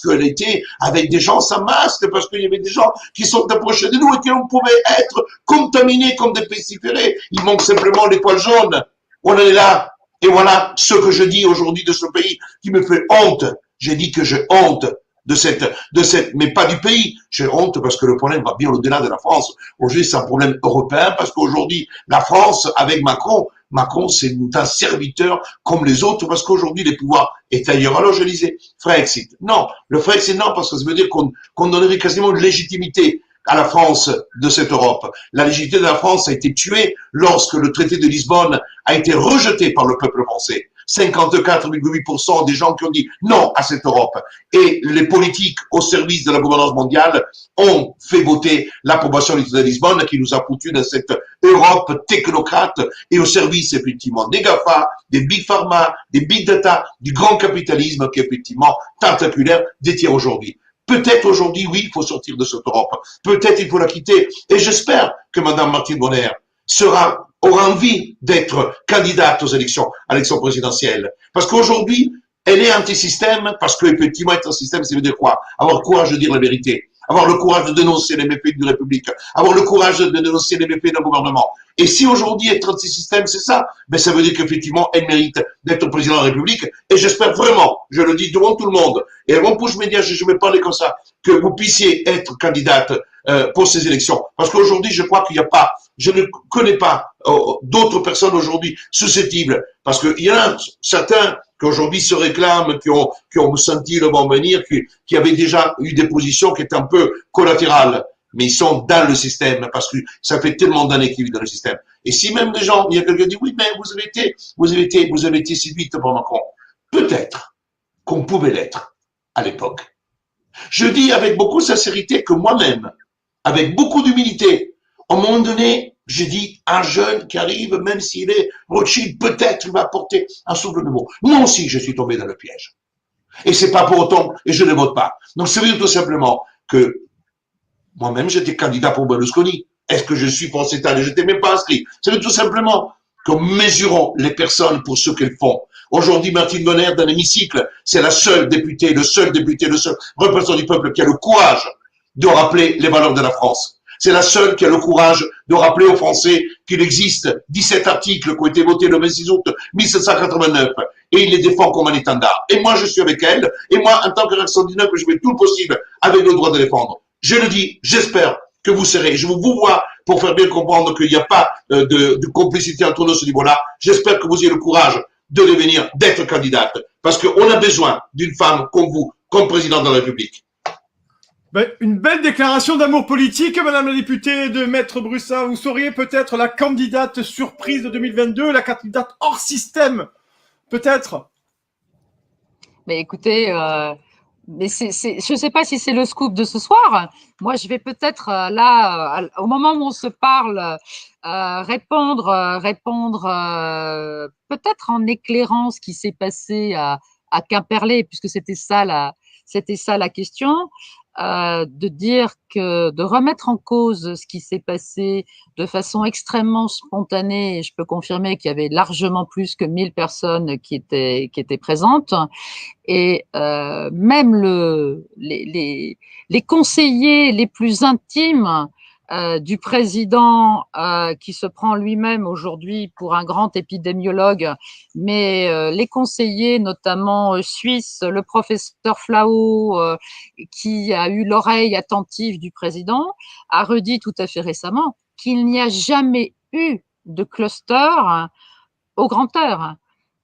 qu'elle était avec des gens sans masque, parce qu'il y avait des gens qui sont approchés de nous et qu'on pouvait être contaminés comme des pestiférés. Il manque simplement les poils jaunes. On en est là. Et voilà ce que je dis aujourd'hui de ce pays qui me fait honte. J'ai dit que j'ai honte de cette, mais pas du pays. J'ai honte parce que le problème va bien au-delà de la France. Aujourd'hui, c'est un problème européen parce qu'aujourd'hui, la France, avec Macron, c'est un serviteur comme les autres parce qu'aujourd'hui, les pouvoirs est ailleurs. Alors, je disais, Frexit. Non, le Frexit, non, parce que ça veut dire qu'on donnerait quasiment une légitimité à la France de cette Europe. La légitimité de la France a été tuée lorsque le traité de Lisbonne a été rejeté par le peuple français. 54,8% des gens qui ont dit non à cette Europe. Et les politiques au service de la gouvernance mondiale ont fait voter l'approbation du traité de Lisbonne qui nous a foutu dans cette Europe technocrate et au service effectivement des GAFA, des Big Pharma, des Big Data, du grand capitalisme qui effectivement tentaculaire détient aujourd'hui. Peut-être aujourd'hui, oui, il faut sortir de cette Europe. Peut-être il faut la quitter. Et j'espère que Madame Martine Bonner aura envie d'être candidate aux élections présidentielles. Parce qu'aujourd'hui, elle est anti-système, parce qu'effectivement, être anti-système, ça veut dire quoi? Avoir le courage de dire la vérité. Avoir le courage de dénoncer les méfaits d'une république. Avoir le courage de dénoncer les méfaits d'un gouvernement. Et si aujourd'hui être anti-système, c'est ça, ben ça veut dire qu'effectivement, elle mérite d'être président de la République. Et j'espère vraiment, je le dis devant tout le monde, et avant Push Média, je vais parler comme ça, que vous puissiez être candidate pour ces élections. Parce qu'aujourd'hui, je crois qu'il n'y a pas, je ne connais pas d'autres personnes aujourd'hui susceptibles. Parce qu'il y en a certains qui aujourd'hui se réclament, qui ont senti le vent venir, qui avaient déjà eu des positions qui étaient un peu collatérales. Mais ils sont dans le système, parce que ça fait tellement d'années qu'ils vivent dans le système. Et si même des gens, il y a quelqu'un qui dit, oui, mais vous avez été séduite par Macron. Peut-être qu'on pouvait l'être à l'époque. Je dis avec beaucoup de sincérité que moi-même, avec beaucoup d'humilité, à un moment donné, je dis, un jeune qui arrive, même s'il est Rothschild, peut-être il va apporter un souffle nouveau. Moi aussi, je suis tombé dans le piège. Et c'est pas pour autant, et je ne vote pas. Donc, ça veut dire tout simplement que moi-même, j'étais candidat pour Berlusconi. Est-ce que je suis pour cet année? Je n'étais même pas inscrit. Ça veut dire tout simplement que mesurons les personnes pour ce qu'elles font. Aujourd'hui, Martine Bonner, dans l'hémicycle, c'est la seule députée, le seul représentant du peuple qui a le courage de rappeler les valeurs de la France. C'est la seule qui a le courage de rappeler aux Français qu'il existe 17 articles qui ont été votés le 26 août 1789 et il les défend comme un étendard. Et moi, je suis avec elle. Et moi, en tant que réaction 19, je fais tout le possible avec le droit de défendre. Je le dis, j'espère que vous serez. Je vous vois pour faire bien comprendre qu'il n'y a pas de complicité entre nous à ce niveau-là. J'espère que vous ayez le courage de devenir, d'être candidate. Parce qu'on a besoin d'une femme comme vous, comme président de la République. Ben, une belle déclaration d'amour politique, Madame la députée de Maître Brussa. Vous seriez peut-être la candidate surprise de 2022, la candidate hors système, peut-être. Mais écoutez, mais je ne sais pas si c'est le scoop de ce soir. Moi, je vais peut-être là, au moment où on se parle, répondre peut-être en éclairant ce qui s'est passé à Quimperlé, puisque c'était ça la question. De remettre en cause ce qui s'est passé de façon extrêmement spontanée. Et je peux confirmer qu'il y avait largement plus que 1000 personnes qui étaient présentes. Et même les conseillers les plus intimes du président, qui se prend lui-même aujourd'hui pour un grand épidémiologue, mais les conseillers, notamment suisses, le professeur Flau, qui a eu l'oreille attentive du président, a redit tout à fait récemment qu'il n'y a jamais eu de cluster au Grand Air.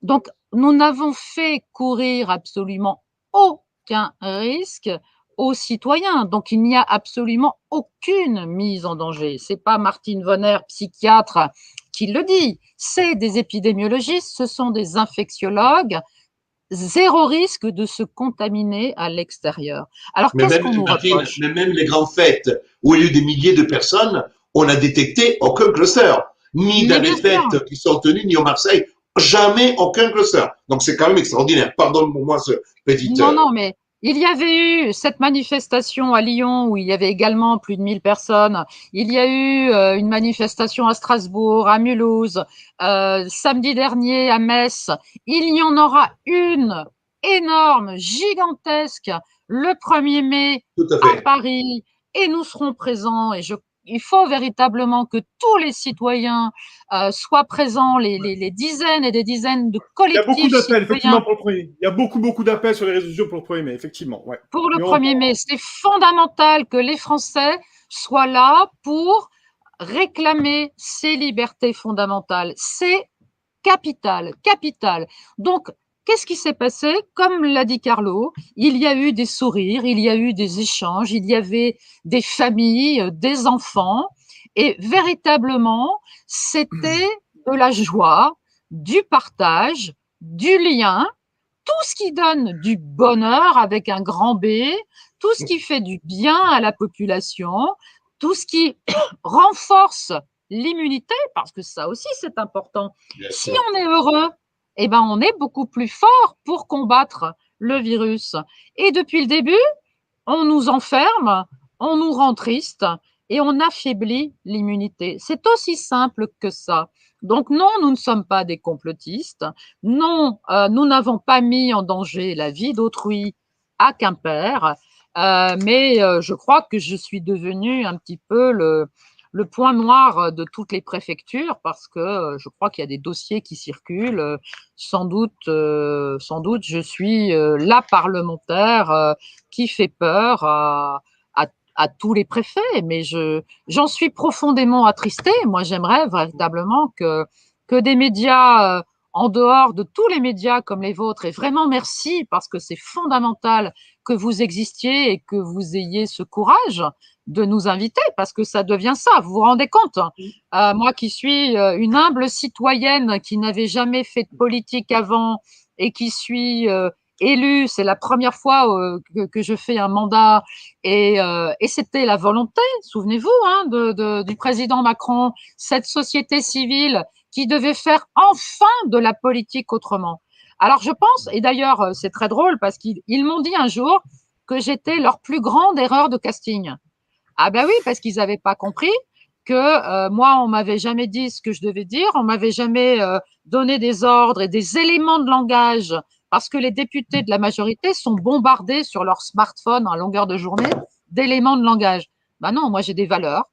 Donc, nous n'avons fait courir absolument aucun risque aux citoyens. Donc, il n'y a absolument aucune mise en danger. C'est pas Martine Vonner, psychiatre, qui le dit. C'est des épidémiologistes, ce sont des infectiologues. Zéro risque de se contaminer à l'extérieur. Alors, qu'est-ce qu'on nous reproche? Mais même les grandes fêtes où il y a eu des milliers de personnes, on n'a détecté aucun cluster. Ni dans les fêtes qui sont tenues, ni au Marseille. Jamais aucun cluster. Donc, c'est quand même extraordinaire. Pardonne-moi ce petit... Non, mais il y avait eu cette manifestation à Lyon où il y avait également plus de 1000 personnes. Il y a eu une manifestation à Strasbourg, à Mulhouse, samedi dernier à Metz. Il y en aura une énorme, gigantesque, le 1er mai à Paris. Et nous serons présents. Et il faut véritablement que tous les citoyens soient présents, les dizaines et des dizaines de collectifs. Il y a beaucoup d'appels, effectivement, pour le 1er. Il y a beaucoup d'appels sur les réseaux sociaux pour le 1er mai, effectivement. Ouais. Pour le 1er mai, c'est fondamental que les Français soient là pour réclamer ces libertés fondamentales. C'est capital. Donc, qu'est-ce qui s'est passé? Comme l'a dit Carlo, il y a eu des sourires, il y a eu des échanges, il y avait des familles, des enfants, et véritablement, c'était de la joie, du partage, du lien, tout ce qui donne du bonheur avec un grand B, tout ce qui fait du bien à la population, tout ce qui renforce l'immunité, parce que ça aussi c'est important. Si on est heureux, eh ben on est beaucoup plus fort pour combattre le virus. Et depuis le début, on nous enferme, on nous rend triste et on affaiblit l'immunité. C'est aussi simple que ça. Donc non, nous ne sommes pas des complotistes. Non, nous n'avons pas mis en danger la vie d'autrui à Quimper. Mais je crois que je suis devenue un petit peu le point noir de toutes les préfectures parce que je crois qu'il y a des dossiers qui circulent. Sans doute, je suis la parlementaire qui fait peur à tous les préfets, mais j'en suis profondément attristée. Moi, j'aimerais véritablement que des médias, en dehors de tous les médias comme les vôtres, et vraiment merci parce que c'est fondamental que vous existiez et que vous ayez ce courage de nous inviter, parce que ça devient ça, vous vous rendez compte? Moi qui suis une humble citoyenne qui n'avait jamais fait de politique avant et qui suis élue, c'est la première fois que je fais un mandat et c'était la volonté, souvenez-vous, du président Macron, cette société civile qui devait faire enfin de la politique autrement. Alors je pense, et d'ailleurs c'est très drôle parce qu'ils m'ont dit un jour que j'étais leur plus grande erreur de casting. Ah ben oui, parce qu'ils n'avaient pas compris que moi, on m'avait jamais dit ce que je devais dire, on m'avait jamais donné des ordres et des éléments de langage, parce que les députés de la majorité sont bombardés sur leur smartphone à longueur de journée d'éléments de langage. Ben non, moi j'ai des valeurs,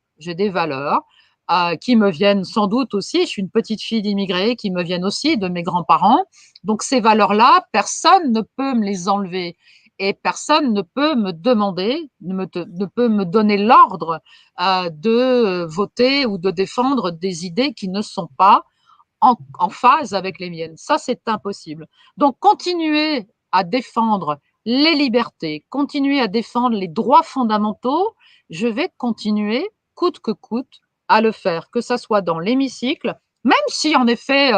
qui me viennent sans doute aussi, je suis une petite fille d'immigrés, qui me viennent aussi de mes grands-parents. Donc ces valeurs-là, personne ne peut me les enlever et personne ne peut me demander, ne peut me donner l'ordre de voter ou de défendre des idées qui ne sont pas en phase avec les miennes. Ça, c'est impossible. Donc continuer à défendre les libertés, continuer à défendre les droits fondamentaux, je vais continuer, coûte que coûte, à le faire, que ça soit dans l'hémicycle, même si en effet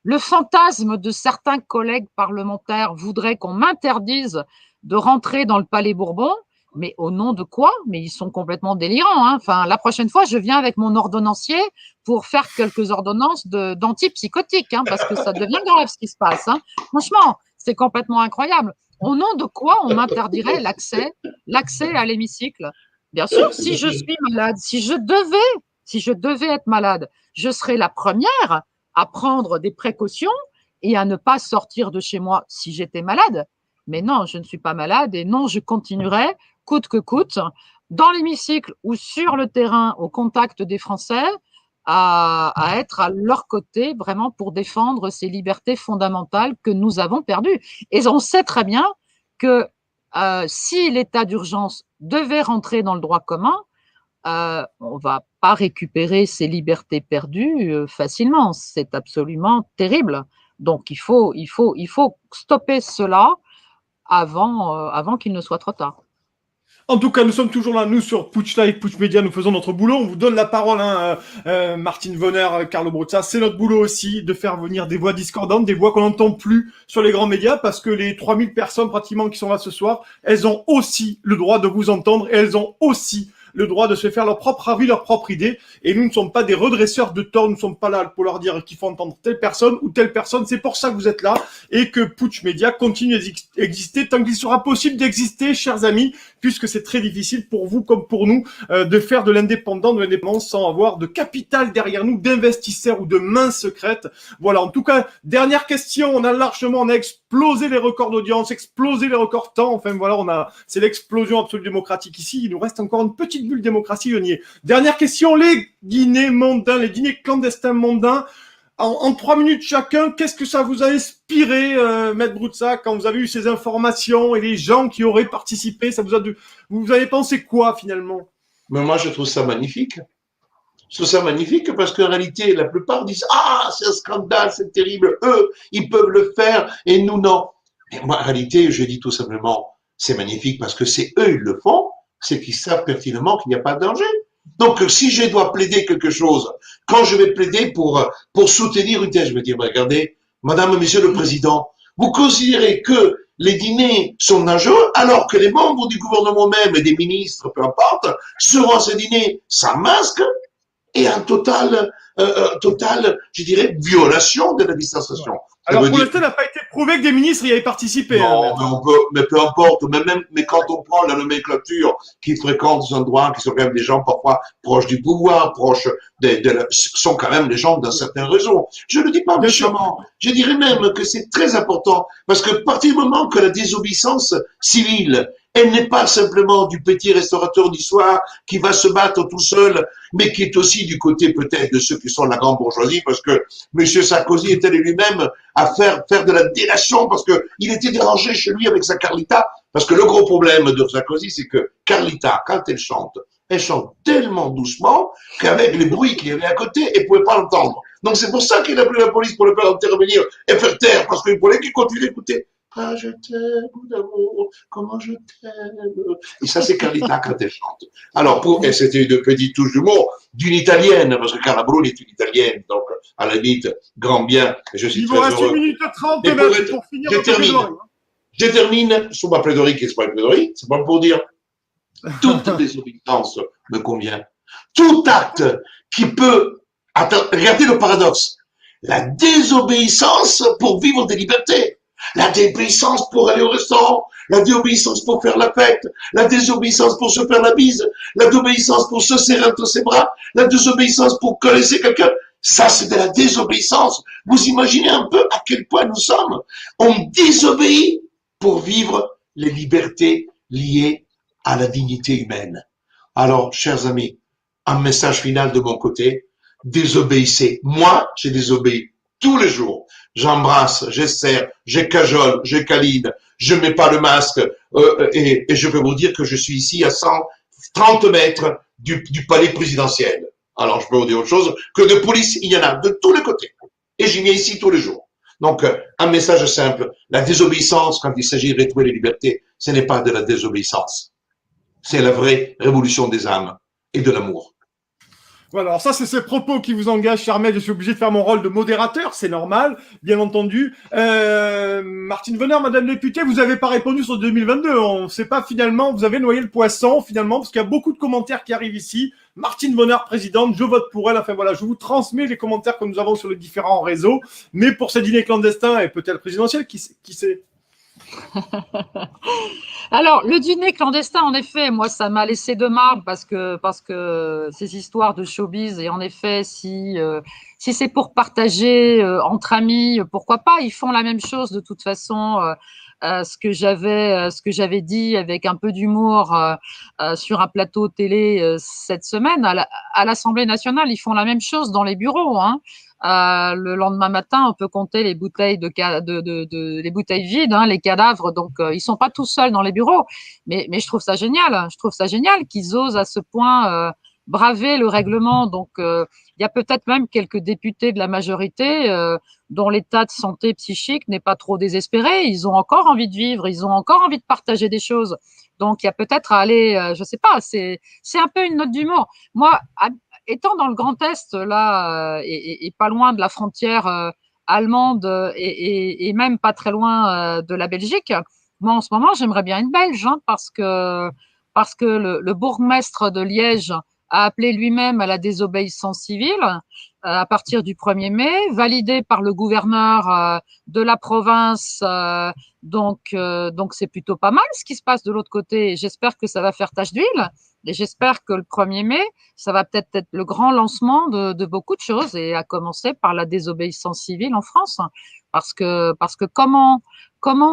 le fantasme de certains collègues parlementaires voudrait qu'on m'interdise de rentrer dans le Palais Bourbon, mais au nom de quoi? Mais ils sont complètement délirants. Hein. Enfin, la prochaine fois, je viens avec mon ordonnancier pour faire quelques ordonnances d'antipsychotiques, hein, parce que ça devient grave ce qui se passe. Hein. Franchement, c'est complètement incroyable. Au nom de quoi on m'interdirait l'accès à l'hémicycle? Bien sûr, si je suis malade, si je devais être malade, je serais la première à prendre des précautions et à ne pas sortir de chez moi si j'étais malade. Mais non, je ne suis pas malade et non, je continuerai, coûte que coûte, dans l'hémicycle ou sur le terrain, au contact des Français, à être à leur côté vraiment pour défendre ces libertés fondamentales que nous avons perdues. Et on sait très bien que si l'état d'urgence devait rentrer dans le droit commun, on ne va pas récupérer ces libertés perdues facilement. C'est absolument terrible. Donc, il faut stopper cela avant qu'il ne soit trop tard. En tout cas, nous sommes toujours là, nous, sur Putsch Live, Putsch Media, nous faisons notre boulot. On vous donne la parole, hein, Martine Vonner, Carlo Bruzza. C'est notre boulot aussi de faire venir des voix discordantes, des voix qu'on n'entend plus sur les grands médias, parce que les 3000 personnes pratiquement qui sont là ce soir, elles ont aussi le droit de vous entendre et elles ont aussi le droit de se faire leur propre avis, leur propre idée. Et nous ne sommes pas des redresseurs de tort, nous ne sommes pas là pour leur dire qu'il faut entendre telle personne ou telle personne. C'est pour ça que vous êtes là et que Putsch Media continue d'exister tant qu'il sera possible d'exister, chers amis, puisque c'est très difficile pour vous comme pour nous de faire de l'indépendance sans avoir de capital derrière nous, d'investisseurs ou de mains secrètes. Voilà, en tout cas, dernière question, on a explosé les records d'audience, explosé les records temps, enfin voilà, c'est l'explosion absolue démocratique ici, il nous reste encore une petite bulle démocratie, on y est. Dernière question, les dîners mondains, les dîners clandestins mondains, en 3 minutes chacun, qu'est-ce que ça vous a inspiré, Maître Bruzza, quand vous avez eu ces informations et les gens qui auraient participé, vous avez pensé quoi finalement? Mais moi, je trouve ça magnifique. Je trouve ça magnifique parce qu'en réalité, la plupart disent « Ah, c'est un scandale, c'est terrible, eux, ils peuvent le faire et nous, non. » Mais moi, en réalité, je dis tout simplement, c'est magnifique parce que c'est eux, ils le font, c'est qu'ils savent pertinemment qu'il n'y a pas de danger. Donc, si je dois plaider quelque chose, quand je vais plaider pour soutenir une thèse, je vais dire, regardez, Madame, Monsieur le Président, vous considérez que les dîners sont dangereux alors que les membres du gouvernement même et des ministres, peu importe, seront à ces dîners sans masque et en totale, je dirais, violation de la distanciation. Alors, pour l'instant, il n'a pas été prouvé que des ministres y avaient participé. Non, hein, mais peu importe, mais quand on prend la nomenclature qui fréquente ce endroit, qui sont quand même des gens parfois proches du pouvoir, sont quand même des gens d'un certain réseau. Je ne dis pas méchamment. Je dirais même que c'est très important parce que à partir du moment que la désobéissance civile, elle n'est pas simplement du petit restaurateur du soir qui va se battre tout seul, mais qui est aussi du côté peut-être de ceux qui sont la grande bourgeoisie, parce que M. Sarkozy est allé lui-même à faire de la délation parce que il était dérangé chez lui avec sa Carlita. Parce que le gros problème de Sarkozy, c'est que Carlita, quand elle chante tellement doucement qu'avec les bruits qu'il y avait à côté, elle pouvait pas l'entendre. Donc c'est pour ça qu'il a appelé la police pour le faire intervenir et faire taire, parce qu'il voulait qu'il continue d'écouter. Ah, je t'aime, bout d'amour, comment je t'aime. Et ça, c'est Carlita quand elle chante. Alors, et c'était une petite touche d'humour d'une italienne, parce que Carla Bruni est une italienne, donc, à la limite, grand bien, et je suis très heureux. Il vous reste 1 minute 30, pour finir votre plaidoirie. Je termine sur ma plaidoirie, qui n'est pas une plaidoirie, c'est pas pour dire toute désobéissance me convient. Tout acte qui peut, regardez le paradoxe, la désobéissance pour vivre des libertés. La désobéissance pour aller au restaurant, la désobéissance pour faire la fête, la désobéissance pour se faire la bise, la désobéissance pour se serrer entre ses bras, la désobéissance pour caresser quelqu'un. Ça, c'est de la désobéissance. Vous imaginez un peu à quel point nous sommes. On désobéit pour vivre les libertés liées à la dignité humaine. Alors, chers amis, un message final de mon côté. désobéissez. Moi, j'ai désobéi tous les jours. J'embrasse, j'essaie, je cajole, je câline, je mets pas le masque, et je peux vous dire que je suis ici à 130 mètres du palais présidentiel. Alors, je peux vous dire autre chose que de police, il y en a de tous les côtés. Et j'y viens ici tous les jours. Donc, un message simple. La désobéissance, quand il s'agit de rétablir les libertés, ce n'est pas de la désobéissance. C'est la vraie révolution des âmes et de l'amour. Voilà, alors ça, c'est ces propos qui vous engagent, Charmel. Je suis obligé de faire mon rôle de modérateur, c'est normal, bien entendu. Martine Vonner, Madame la députée, vous n'avez pas répondu sur 2022. On ne sait pas finalement, vous avez noyé le poisson finalement, parce qu'il y a beaucoup de commentaires qui arrivent ici. Martine Vonner, présidente, je vote pour elle. Enfin voilà, je vous transmets les commentaires que nous avons sur les différents réseaux. Mais pour ces dîners clandestins et peut-être présidentiel, qui sait? Alors, le dîner clandestin, en effet, moi, ça m'a laissé de marbre parce que ces histoires de showbiz, et en effet, si c'est pour partager entre amis, pourquoi pas, ils font la même chose de toute façon. Ce que j'avais dit avec un peu d'humour sur un plateau télé cette semaine à l'Assemblée nationale, ils font la même chose dans les bureaux, hein. Le lendemain matin, on peut compter les bouteilles les bouteilles vides, hein, les cadavres. Donc, ils sont pas tout seuls dans les bureaux. Mais je trouve ça génial. Je trouve ça génial qu'ils osent à ce point braver le règlement. Donc, il y a peut-être même quelques députés de la majorité dont l'état de santé psychique n'est pas trop désespéré. Ils ont encore envie de vivre. Ils ont encore envie de partager des choses. Donc, il y a peut-être à aller, je sais pas. C'est un peu une note d'humour. Moi, étant dans le Grand Est, là, et pas loin de la frontière allemande et même pas très loin de la Belgique, moi, en ce moment, j'aimerais bien une Belge, hein, parce que le bourgmestre de Liège a appelé lui-même à la désobéissance civile à partir du 1er mai, validé par le gouverneur de la province. Donc, c'est plutôt pas mal ce qui se passe de l'autre côté. J'espère que ça va faire tache d'huile. Et j'espère que le 1er mai, ça va peut-être être le grand lancement de beaucoup de choses, et à commencer par la désobéissance civile en France. Parce que comment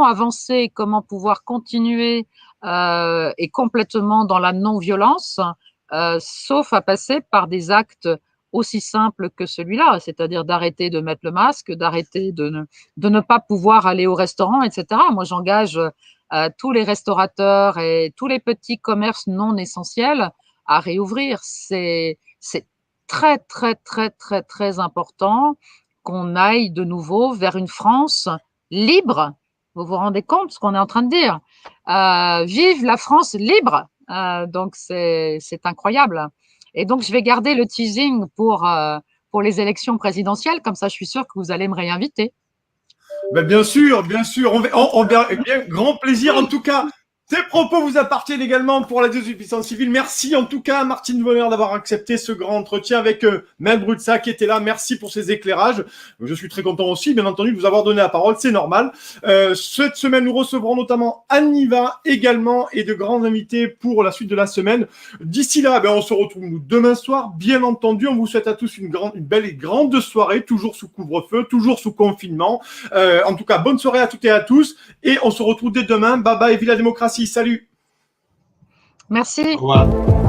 avancer, comment pouvoir continuer et complètement dans la non-violence, sauf à passer par des actes aussi simples que celui-là, c'est-à-dire d'arrêter de mettre le masque, d'arrêter de ne pas pouvoir aller au restaurant, etc. Moi, j'engage tous les restaurateurs et tous les petits commerces non essentiels à réouvrir. C'est très, très, très, très, très important qu'on aille de nouveau vers une France libre. Vous vous rendez compte de ce qu'on est en train de dire? Vive la France libre! Donc, c'est incroyable. Et donc, je vais garder le teasing pour les élections présidentielles. Comme ça, je suis sûre que vous allez me réinviter. Ben bien sûr, on verra, bien, grand plaisir en tout cas. Ces propos vous appartiennent également pour la désobéissance civile. Merci en tout cas à Martine Vonner d'avoir accepté ce grand entretien avec Mel Brutza qui était là. Merci pour ces éclairages. Je suis très content aussi, bien entendu, de vous avoir donné la parole. C'est normal. Cette semaine, nous recevrons notamment Anniva également et de grands invités pour la suite de la semaine. D'ici là, on se retrouve nous demain soir. Bien entendu, on vous souhaite à tous une belle et grande soirée, toujours sous couvre-feu, toujours sous confinement. En tout cas, bonne soirée à toutes et à tous. Et on se retrouve dès demain. Bye bye, vive la démocratie. Salut. Merci. Au revoir.